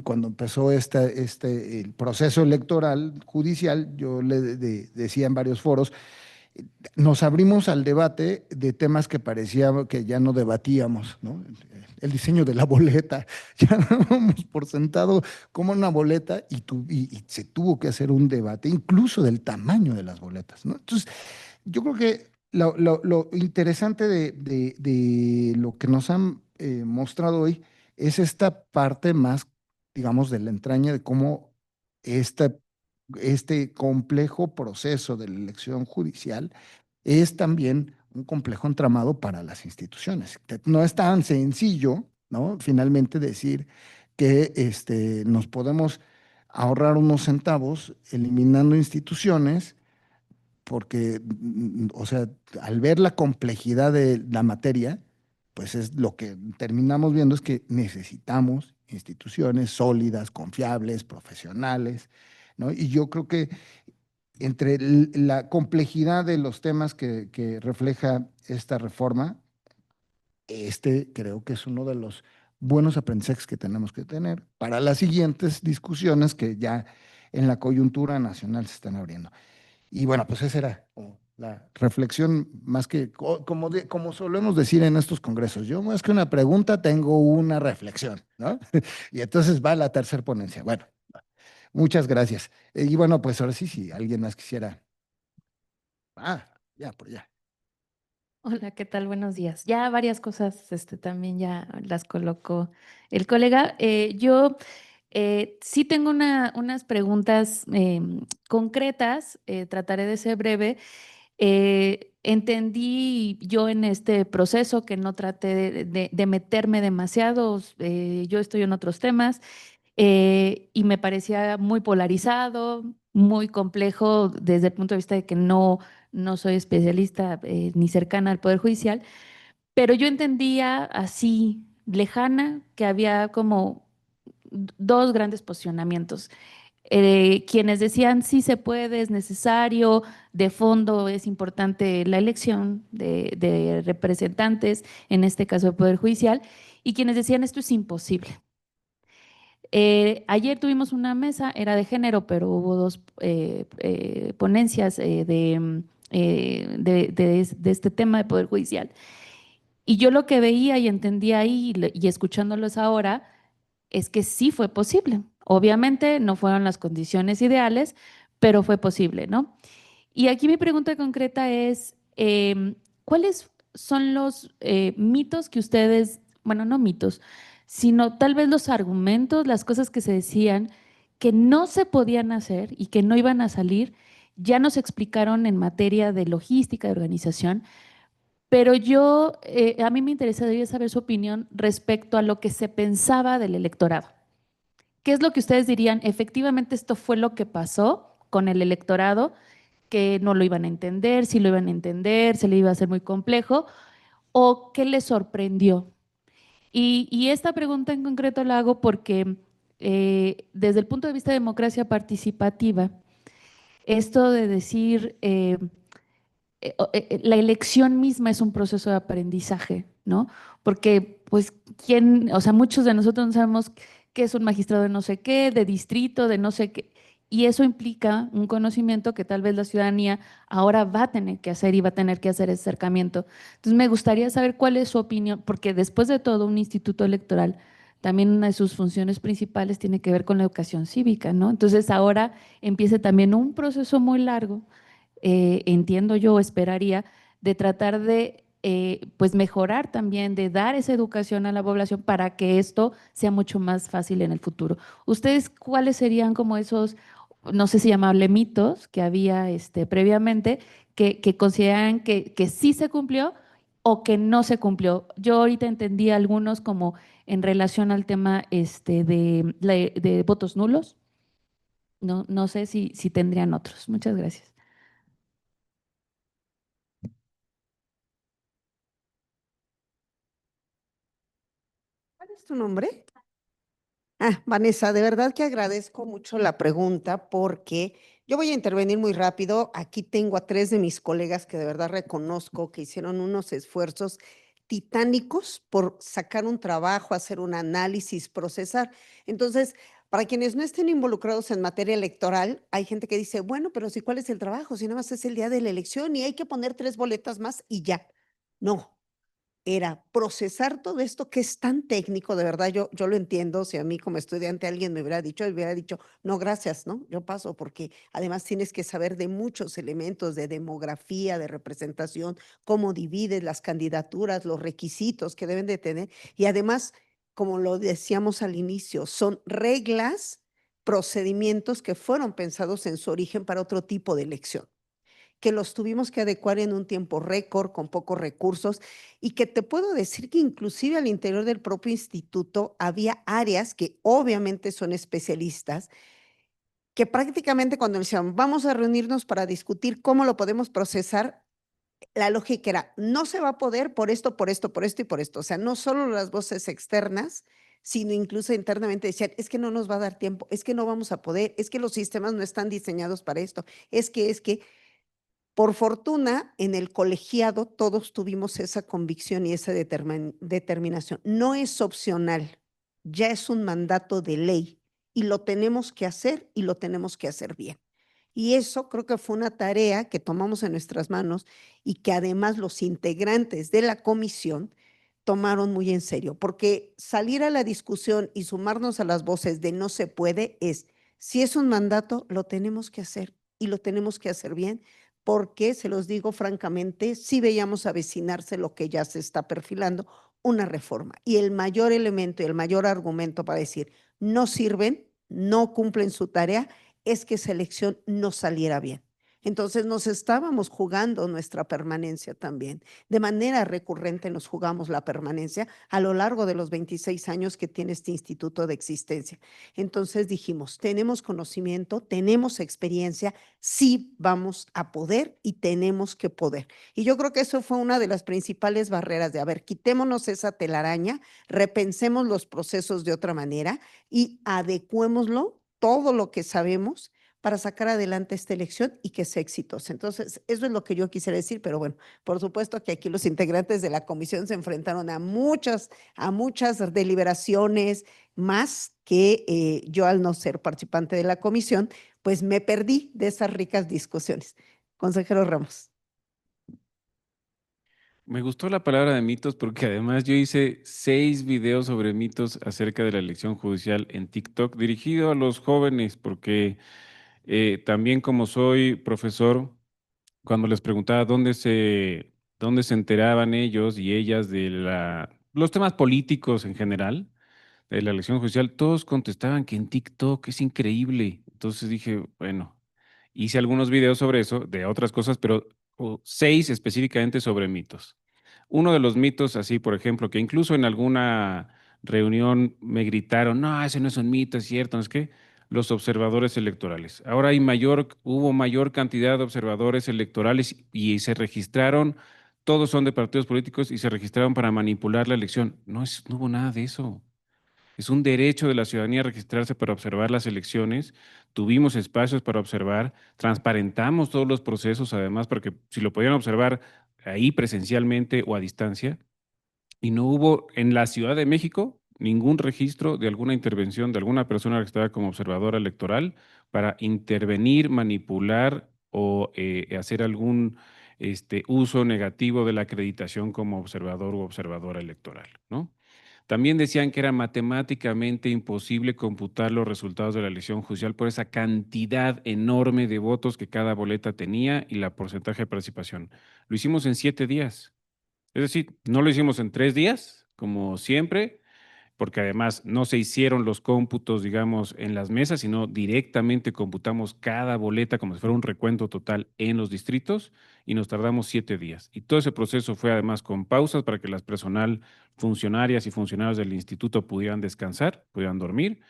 cuando empezó el proceso electoral judicial, yo decía en varios foros, nos abrimos al debate de temas que parecía que ya no debatíamos, ¿no? El diseño de la boleta, ya dábamos por sentado como una boleta y se tuvo que hacer un debate incluso del tamaño de las boletas, ¿no? Entonces, yo creo que lo interesante de lo que nos han mostrado hoy es esta parte más, digamos, de la entraña de cómo esta este complejo proceso de la elección judicial es también un complejo entramado para las instituciones. No es tan sencillo, ¿no? Finalmente decir que nos podemos ahorrar unos centavos eliminando instituciones, porque, o sea, al ver la complejidad de la materia, pues es lo que terminamos viendo es que necesitamos instituciones sólidas, confiables, profesionales, ¿no? Y yo creo que entre la complejidad de los temas que refleja esta reforma, creo que es uno de los buenos aprendizajes que tenemos que tener para las siguientes discusiones que ya en la coyuntura nacional se están abriendo. Y bueno, pues esa era como la reflexión, más que como solemos decir en estos congresos. Yo más que una pregunta tengo una reflexión, ¿no? Y entonces va la tercera ponencia. Bueno, muchas gracias. Y bueno, pues ahora sí, si alguien más quisiera. Ya, por allá. Hola, ¿qué tal? Buenos días. Ya varias cosas, también ya las colocó el colega. Yo sí tengo unas preguntas concretas, trataré de ser breve. Entendí yo en este proceso que no traté de meterme demasiado, yo estoy en otros temas y me parecía muy polarizado, muy complejo desde el punto de vista de que no soy especialista ni cercana al Poder Judicial, pero yo entendía así, lejana, que había como dos grandes posicionamientos. Quienes decían sí se puede, es necesario, de fondo es importante la elección de representantes, en este caso del Poder Judicial, y quienes decían esto es imposible. Ayer tuvimos una mesa, era de género, pero hubo dos ponencias de este tema de Poder Judicial. Y yo lo que veía y entendía ahí y escuchándolos ahora es que sí fue posible. Obviamente no fueron las condiciones ideales, pero fue posible, ¿no? Y aquí mi pregunta concreta es, ¿cuáles son los mitos que ustedes, bueno, no mitos, sino tal vez los argumentos, las cosas que se decían que no se podían hacer y que no iban a salir, ya nos explicaron en materia de logística, de organización, pero a mí me interesaría saber su opinión respecto a lo que se pensaba del electorado. ¿Qué es lo que ustedes dirían? Efectivamente, esto fue lo que pasó con el electorado, que no lo iban a entender, si lo iban a entender, se le iba a hacer muy complejo, o qué les sorprendió. Y esta pregunta en concreto la hago porque desde el punto de vista de democracia participativa, esto de decir la elección misma es un proceso de aprendizaje, ¿no? Porque, pues, o sea, muchos de nosotros no sabemos qué es un magistrado de no sé qué, de distrito, de no sé qué, y eso implica un conocimiento que tal vez la ciudadanía ahora va a tener que hacer y va a tener que hacer ese acercamiento. Entonces, me gustaría saber cuál es su opinión, porque después de todo, un instituto electoral, también una de sus funciones principales tiene que ver con la educación cívica, ¿no? Entonces, ahora empieza también un proceso muy largo entiendo yo, esperaría, de tratar de pues mejorar también, de dar esa educación a la población para que esto sea mucho más fácil en el futuro. ¿Ustedes cuáles serían como esos, no sé si llamarle mitos que había previamente, que consideran que sí se cumplió o que no se cumplió? Yo ahorita entendí algunos como en relación al tema de votos nulos. No sé si tendrían otros. Muchas gracias. ¿Cuál es tu nombre? Vanessa, de verdad que agradezco mucho la pregunta porque Yo voy a intervenir muy rápido. Aquí tengo a 3 de mis colegas que de verdad reconozco que hicieron unos esfuerzos titánicos por sacar un trabajo, hacer un análisis, procesar. Entonces, para quienes no estén involucrados en materia electoral, hay gente que dice, bueno, pero si cuál es el trabajo, si nada más es el día de la elección y hay que poner 3 boletas más y ya. No, era procesar todo esto que es tan técnico, de verdad, yo lo entiendo, si a mí como estudiante alguien me hubiera dicho, no, gracias, ¿no? Yo paso porque además tienes que saber de muchos elementos de demografía, de representación, cómo divides las candidaturas, los requisitos que deben de tener y además, como lo decíamos al inicio, son reglas, procedimientos que fueron pensados en su origen para otro tipo de elección que los tuvimos que adecuar en un tiempo récord, con pocos recursos, y que te puedo decir que inclusive al interior del propio instituto había áreas que obviamente son especialistas, que prácticamente cuando decían, vamos a reunirnos para discutir cómo lo podemos procesar, la lógica era, no se va a poder por esto, por esto, por esto y por esto. O sea, no solo las voces externas, sino incluso internamente decían, es que no nos va a dar tiempo, es que no vamos a poder, es que los sistemas no están diseñados para esto, es que, por fortuna, en el colegiado todos tuvimos esa convicción y esa determinación. No es opcional, ya es un mandato de ley y lo tenemos que hacer y lo tenemos que hacer bien. Y eso creo que fue una tarea que tomamos en nuestras manos y que además los integrantes de la comisión tomaron muy en serio, porque salir a la discusión y sumarnos a las voces de no se puede es, si es un mandato, lo tenemos que hacer y lo tenemos que hacer bien porque, se los digo francamente, sí veíamos avecinarse lo que ya se está perfilando, una reforma. Y el mayor elemento y el mayor argumento para decir no sirven, no cumplen su tarea, es que esa elección no saliera bien. Entonces nos estábamos jugando nuestra permanencia también. De manera recurrente nos jugamos la permanencia a lo largo de los 26 años que tiene este instituto de existencia. Entonces dijimos, tenemos conocimiento, tenemos experiencia, sí vamos a poder y tenemos que poder. Y yo creo que eso fue una de las principales barreras de, a ver, quitémonos esa telaraña, repensemos los procesos de otra manera y adecuémoslo todo lo que sabemos para sacar adelante esta elección y que sea exitosa. Entonces, eso es lo que yo quisiera decir, pero bueno, por supuesto que aquí los integrantes de la comisión se enfrentaron a muchas deliberaciones, más que yo al no ser participante de la comisión, pues me perdí de esas ricas discusiones. Consejero Ramos. Me gustó la palabra de mitos porque además yo hice 6 videos sobre mitos acerca de la elección judicial en TikTok dirigido a los jóvenes porque también como soy profesor, cuando les preguntaba dónde se enteraban ellos y ellas de los temas políticos en general, de la elección judicial, todos contestaban que en TikTok es increíble. Entonces dije, bueno, hice algunos videos sobre eso, de otras cosas, pero 6 específicamente sobre mitos. Uno de los mitos, así por ejemplo, que incluso en alguna reunión me gritaron, no, ese no es un mito, es cierto, ¿no es que? Los observadores electorales. Ahora hubo mayor cantidad de observadores electorales y se registraron, todos son de partidos políticos y se registraron para manipular la elección. No hubo nada de eso. Es un derecho de la ciudadanía registrarse para observar las elecciones. Tuvimos espacios para observar, transparentamos todos los procesos, además, porque si lo podían observar ahí presencialmente o a distancia, y no hubo en la Ciudad de México ningún registro de alguna intervención de alguna persona registrada como observadora electoral para intervenir, manipular o hacer algún uso negativo de la acreditación como observador u observadora electoral, ¿no? También decían que era matemáticamente imposible computar los resultados de la elección judicial por esa cantidad enorme de votos que cada boleta tenía y la porcentaje de participación. Lo hicimos en 7 días. Es decir, no lo hicimos en 3 días, como siempre, porque además no se hicieron los cómputos, digamos, en las mesas, sino directamente computamos cada boleta como si fuera un recuento total en los distritos y nos tardamos 7 días. Y todo ese proceso fue además con pausas para que las personal, funcionarias y funcionarios del instituto pudieran descansar, pudieran dormir,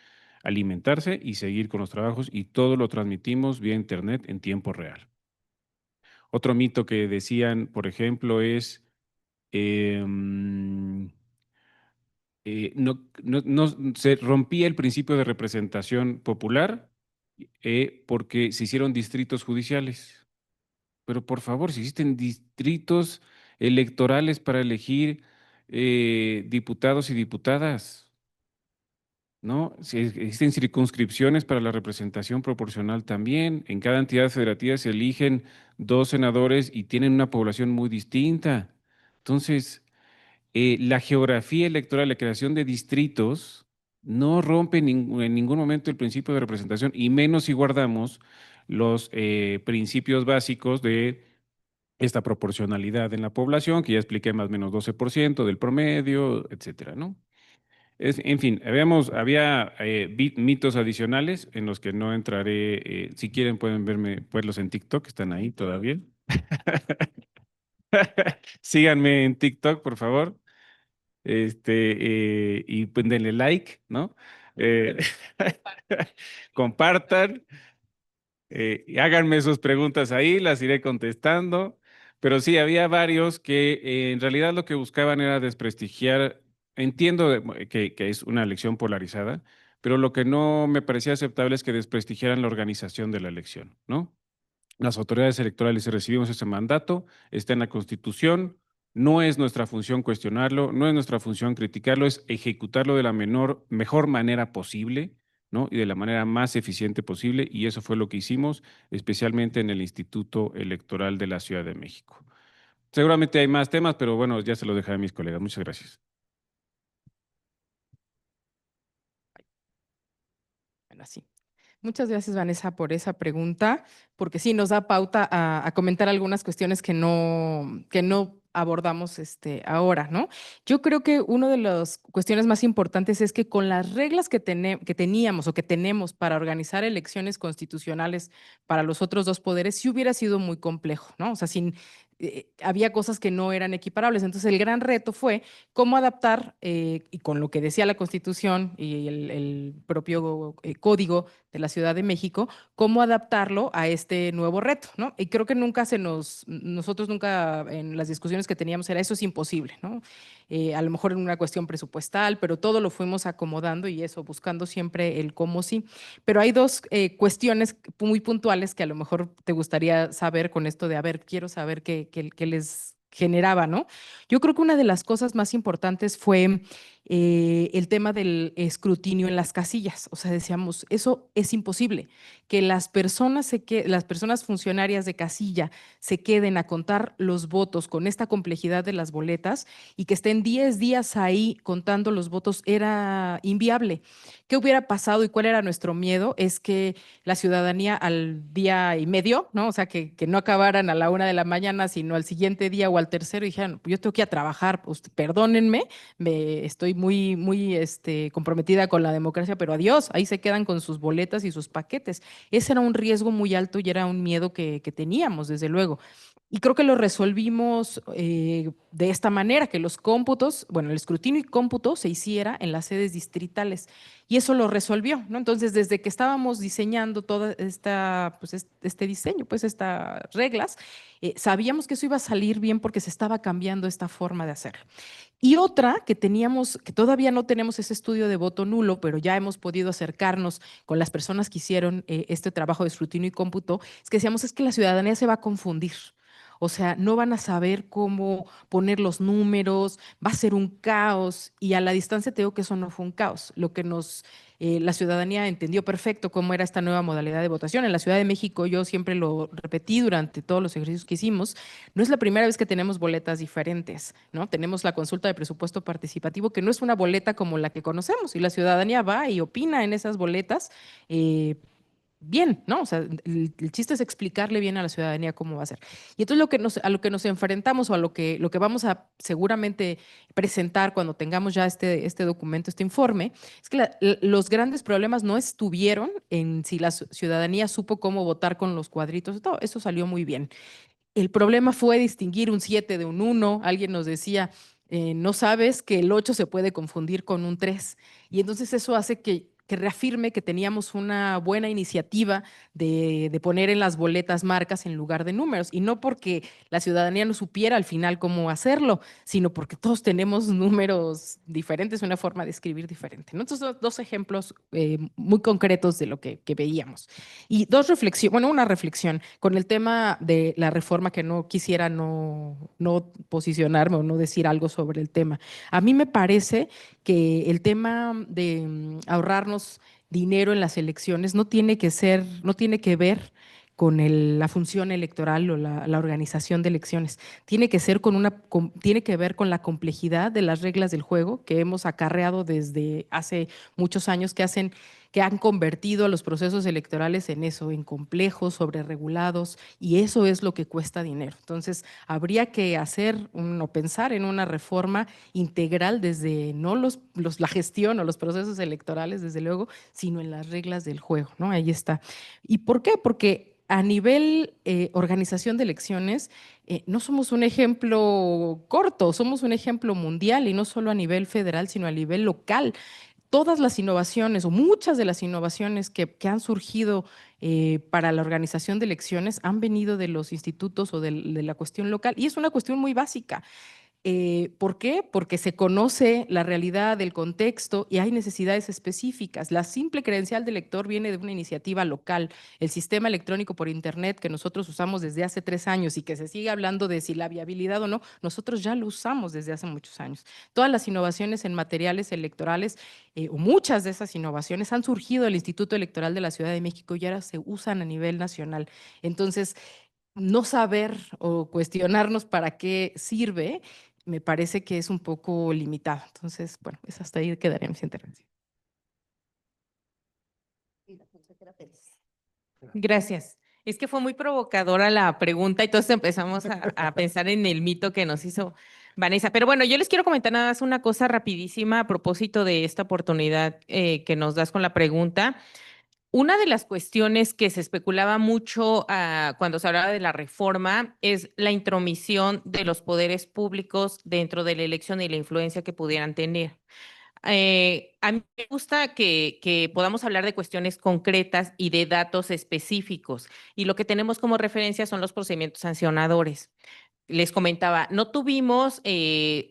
alimentarse y seguir con los trabajos y todo lo transmitimos vía internet en tiempo real. Otro mito que decían, por ejemplo, es em, no se rompía el principio de representación popular porque se hicieron distritos judiciales. Pero por favor, si existen distritos electorales para elegir diputados y diputadas, ¿no? Si existen circunscripciones para la representación proporcional también. En cada entidad federativa se eligen 2 senadores y tienen una población muy distinta. Entonces, la geografía electoral, la creación de distritos, no rompe en ningún momento el principio de representación, y menos si guardamos los principios básicos de esta proporcionalidad en la población, que ya expliqué, más o menos 12% del promedio, etcétera, ¿no? En fin, había mitos adicionales en los que no entraré. Si quieren pueden verlos en TikTok, están ahí todavía. Síganme en TikTok, por favor. Y pues denle like, ¿no? Eh, compartan. Y háganme sus preguntas ahí, las iré contestando. Pero sí, había varios que en realidad lo que buscaban era desprestigiar. Entiendo que es una elección polarizada, pero lo que no me parecía aceptable es que desprestigiaran la organización de la elección, ¿no? Las autoridades electorales recibimos ese mandato, está en la Constitución, no es nuestra función cuestionarlo, no es nuestra función criticarlo, es ejecutarlo de la mejor manera posible, ¿no? Y de la manera más eficiente posible, y eso fue lo que hicimos, especialmente en el Instituto Electoral de la Ciudad de México. Seguramente hay más temas, pero bueno, ya se los dejaré a mis colegas. Muchas gracias. Bueno, sí. Muchas gracias, Vanessa, por esa pregunta, porque sí nos da pauta a comentar algunas cuestiones que no abordamos ahora, ¿no? Yo creo que una de las cuestiones más importantes es que con las reglas que teníamos o que tenemos para organizar elecciones constitucionales para los otros dos poderes, sí hubiera sido muy complejo, ¿no? O sea, había cosas que no eran equiparables. Entonces, el gran reto fue cómo adaptar, y con lo que decía la Constitución y el propio código de la Ciudad de México, cómo adaptarlo a este nuevo reto, ¿no? Y creo que nosotros nunca en las discusiones que teníamos era eso es imposible, ¿no? A lo mejor en una cuestión presupuestal, pero todo lo fuimos acomodando y eso, buscando siempre el cómo sí. Pero hay dos cuestiones muy puntuales que a lo mejor te gustaría saber con esto de, a ver, quiero saber qué les generaba, ¿no? Yo creo que una de las cosas más importantes fue el tema del escrutinio en las casillas. O sea, decíamos, eso es imposible, que las personas funcionarias de casilla se queden a contar los votos con esta complejidad de las boletas y que estén 10 días ahí contando los votos era inviable. ¿Qué hubiera pasado y cuál era nuestro miedo? Es que la ciudadanía al día y medio, ¿no? O sea, que no acabaran a la 1 de la mañana, sino al siguiente día o al tercero y dijeran, yo tengo que ir a trabajar, pues, perdónenme, estoy muy comprometida con la democracia, pero adiós, ahí se quedan con sus boletas y sus paquetes. Ese era un riesgo muy alto y era un miedo que teníamos, desde luego. Y creo que lo resolvimos de esta manera, que los cómputos, bueno, el escrutinio y cómputo se hiciera en las sedes distritales. Y eso lo resolvió, ¿no? Entonces, desde que estábamos diseñando toda este diseño, pues estas reglas, sabíamos que eso iba a salir bien porque se estaba cambiando esta forma de hacerlo. Y otra que teníamos, que todavía no tenemos ese estudio de voto nulo, pero ya hemos podido acercarnos con las personas que hicieron este trabajo de escrutinio y cómputo, es que decíamos, es que la ciudadanía se va a confundir. O sea, no van a saber cómo poner los números, va a ser un caos y a la distancia te digo que eso no fue un caos. La ciudadanía entendió perfecto cómo era esta nueva modalidad de votación. En la Ciudad de México, yo siempre lo repetí durante todos los ejercicios que hicimos, no es la primera vez que tenemos boletas diferentes, ¿no? Tenemos la consulta de presupuesto participativo, que no es una boleta como la que conocemos y la ciudadanía va y opina en esas boletas. Bien, ¿no? O sea, el chiste es explicarle bien a la ciudadanía cómo va a ser. Y entonces a lo que nos enfrentamos o a lo que vamos a seguramente presentar cuando tengamos ya este documento, este informe, es que los grandes problemas no estuvieron en si la ciudadanía supo cómo votar con los cuadritos y todo. Eso salió muy bien. El problema fue distinguir un 7 de un 1. Alguien nos decía, no sabes que el 8 se puede confundir con un 3. Y entonces eso hace que que reafirme que teníamos una buena iniciativa de poner en las boletas marcas en lugar de números, y no porque la ciudadanía no supiera al final cómo hacerlo, sino porque todos tenemos números diferentes, una forma de escribir diferente, ¿no? Entonces, dos ejemplos muy concretos de lo que veíamos. Y dos reflexiones, bueno, una reflexión con el tema de la reforma, que no quisiera no posicionarme o no decir algo sobre el tema. A mí me parece que el tema de ahorrarnos dinero en las elecciones no tiene que ver con la función electoral o la organización de elecciones. Tiene que tiene que ver con la complejidad de las reglas del juego que hemos acarreado desde hace muchos años, que han convertido a los procesos electorales en eso, en complejos, sobreregulados, y eso es lo que cuesta dinero. Entonces, habría que pensar en una reforma integral desde no la gestión o los procesos electorales, desde luego, sino en las reglas del juego, ¿no? Ahí está. ¿Y por qué? Porque a nivel organización de elecciones, no somos un ejemplo corto, somos un ejemplo mundial, y no solo a nivel federal, sino a nivel local. Todas las innovaciones o muchas de las innovaciones que han surgido para la organización de elecciones han venido de los institutos o de la cuestión local, y es una cuestión muy básica. ¿Por qué? Porque se conoce la realidad del contexto y hay necesidades específicas. La simple credencial de elector viene de una iniciativa local. El sistema electrónico por Internet que nosotros usamos desde hace 3 años y que se sigue hablando de si la viabilidad o no, nosotros ya lo usamos desde hace muchos años. Todas las innovaciones en materiales electorales o muchas de esas innovaciones han surgido del Instituto Electoral de la Ciudad de México y ahora se usan a nivel nacional. Entonces, no saber o cuestionarnos para qué sirve, me parece que es un poco limitado. Entonces, bueno, es hasta ahí quedaría mi intervención. Gracias. Es que fue muy provocadora la pregunta y todos empezamos a pensar en el mito que nos hizo Vanessa. Pero bueno, yo les quiero comentar nada más una cosa rapidísima a propósito de esta oportunidad que nos das con la pregunta. Una de las cuestiones que se especulaba mucho cuando se hablaba de la reforma es la intromisión de los poderes públicos dentro de la elección y la influencia que pudieran tener. A mí me gusta que podamos hablar de cuestiones concretas y de datos específicos. Y lo que tenemos como referencia son los procedimientos sancionadores. Les comentaba, no tuvimos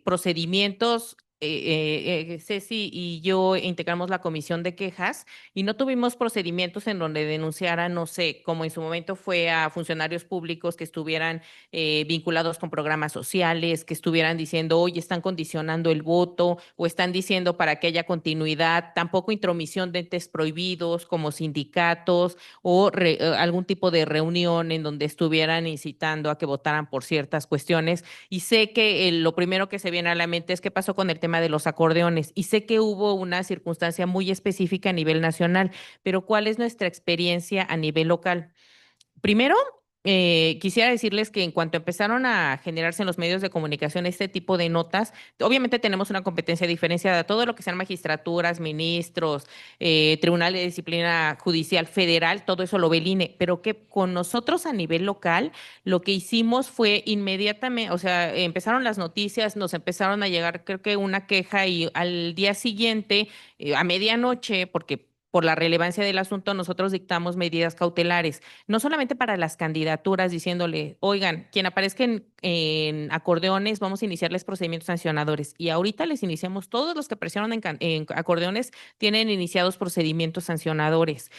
procedimientos. Ceci y yo integramos la comisión de quejas y no tuvimos procedimientos en donde denunciaran, no sé, como en su momento fue a funcionarios públicos que estuvieran vinculados con programas sociales, que estuvieran diciendo, oye, están condicionando el voto o están diciendo para que haya continuidad, tampoco intromisión de entes prohibidos como sindicatos o algún tipo de reunión en donde estuvieran incitando a que votaran por ciertas cuestiones. Y sé que lo primero que se viene a la mente es qué pasó con el tema de los acordeones. Y sé que hubo una circunstancia muy específica a nivel nacional, pero ¿cuál es nuestra experiencia a nivel local? Primero, quisiera decirles que en cuanto empezaron a generarse en los medios de comunicación este tipo de notas, obviamente tenemos una competencia diferenciada. Todo lo que sean magistraturas, ministros, Tribunal de Disciplina Judicial Federal, todo eso lo ve el INE, pero que con nosotros a nivel local, lo que hicimos fue inmediatamente, o sea, empezaron las noticias, nos empezaron a llegar, creo que una queja y al día siguiente, a medianoche, porque por la relevancia del asunto, nosotros dictamos medidas cautelares, no solamente para las candidaturas, diciéndole, oigan, quien aparezca en acordeones, vamos a iniciarles procedimientos sancionadores. Y ahorita les iniciamos, todos los que aparecieron en acordeones tienen iniciados procedimientos sancionadores.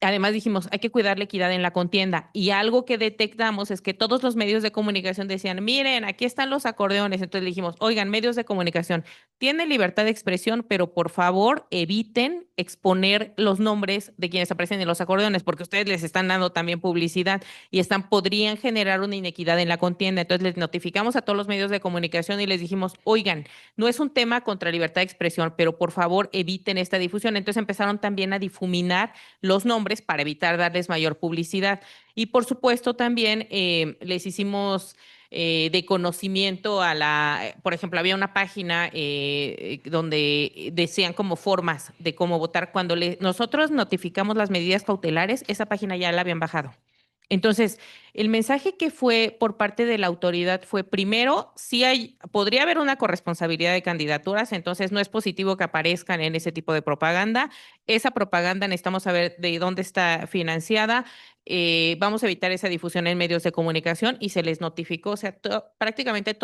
Además dijimos, hay que cuidar la equidad en la contienda. Y algo que detectamos es que todos los medios de comunicación decían, miren, aquí están los acordeones. Entonces le dijimos, oigan, medios de comunicación, tienen libertad de expresión, pero por favor eviten exponer los nombres de quienes aparecen en los acordeones, porque ustedes les están dando también publicidad y podrían generar una inequidad en la contienda. Entonces les notificamos a todos los medios de comunicación y les dijimos, oigan, no es un tema contra libertad de expresión, pero por favor eviten esta difusión. Entonces empezaron también a difuminar los nombres para evitar darles mayor publicidad. Y por supuesto también les hicimos de conocimiento por ejemplo, había una página donde decían como formas de cómo votar. Cuando nosotros notificamos las medidas cautelares, esa página ya la habían bajado. Entonces, el mensaje que fue por parte de la autoridad fue, primero, podría haber una corresponsabilidad de candidaturas, entonces no es positivo que aparezcan en ese tipo de propaganda. esa propaganda necesitamos saber de dónde está financiada. Vamos a evitar esa difusión en medios de comunicación y se les notificó, o sea, prácticamente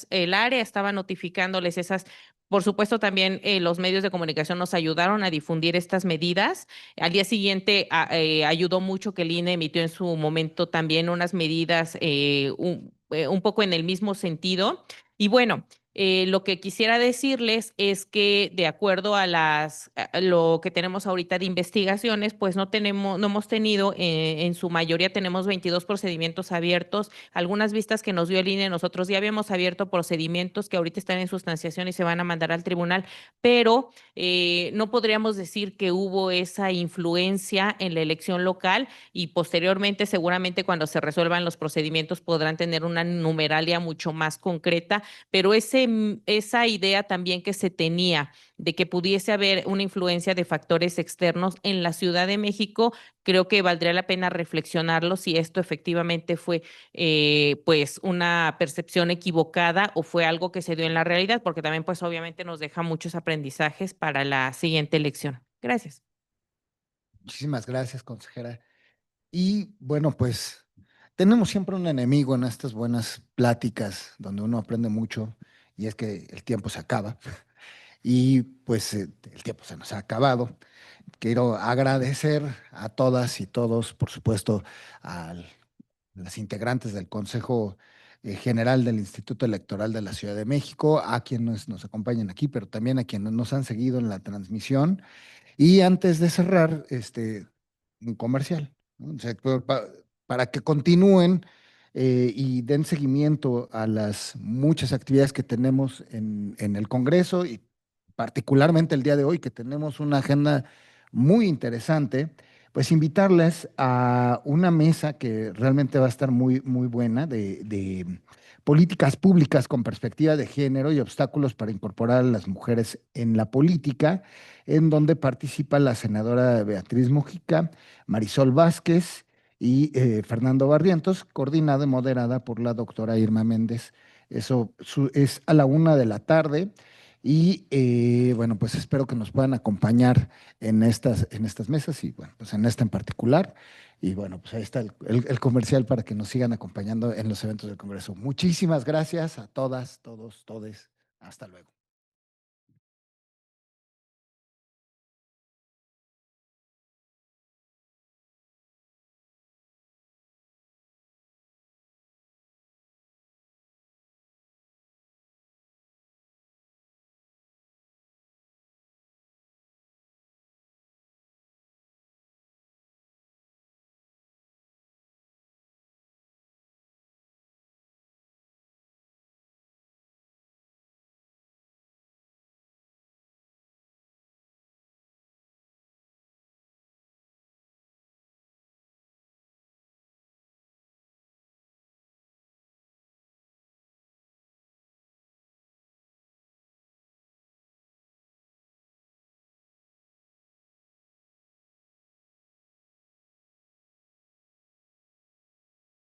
el área estaba notificándoles esas. Por supuesto, también los medios de comunicación nos ayudaron a difundir estas medidas. Al día siguiente ayudó mucho que el INE emitió en su momento también unas medidas un poco en el mismo sentido. Y bueno, lo que quisiera decirles es que de acuerdo a lo que tenemos ahorita de investigaciones, pues no hemos tenido, en su mayoría tenemos 22 procedimientos abiertos. Algunas vistas que nos dio el INE, nosotros ya habíamos abierto procedimientos que ahorita están en sustanciación y se van a mandar al tribunal, pero no podríamos decir que hubo esa influencia en la elección local, y posteriormente seguramente cuando se resuelvan los procedimientos podrán tener una numeralia mucho más concreta, pero esa idea también que se tenía de que pudiese haber una influencia de factores externos en la Ciudad de México, creo que valdría la pena reflexionarlo si esto efectivamente fue pues una percepción equivocada o fue algo que se dio en la realidad, porque también pues obviamente nos deja muchos aprendizajes para la siguiente elección. Gracias. Muchísimas gracias, consejera. Y bueno, pues tenemos siempre un enemigo en estas buenas pláticas donde uno aprende mucho y es que el tiempo se acaba y pues el tiempo se nos ha acabado. Quiero agradecer a todas y todos, por supuesto, a las integrantes del Consejo General del Instituto Electoral de la Ciudad de México, a quienes nos acompañan aquí, pero también a quienes nos han seguido en la transmisión. Y antes de cerrar, un comercial, ¿no? O sea, para que continúen y den seguimiento a las muchas actividades que tenemos en el Congreso y particularmente el día de hoy, que tenemos una agenda muy interesante, pues invitarles a una mesa que realmente va a estar muy, muy buena de políticas públicas con perspectiva de género y obstáculos para incorporar a las mujeres en la política, en donde participa la senadora Beatriz Mujica, Marisol Vázquez y Fernando Barrientos, coordinada y moderada por la doctora Irma Méndez. Eso es a la 1 de la tarde. Y bueno, pues espero que nos puedan acompañar en estas mesas y bueno, pues en esta en particular. Y bueno, pues ahí está el comercial para que nos sigan acompañando en los eventos del Congreso. Muchísimas gracias a todas, todos, todes. Hasta luego.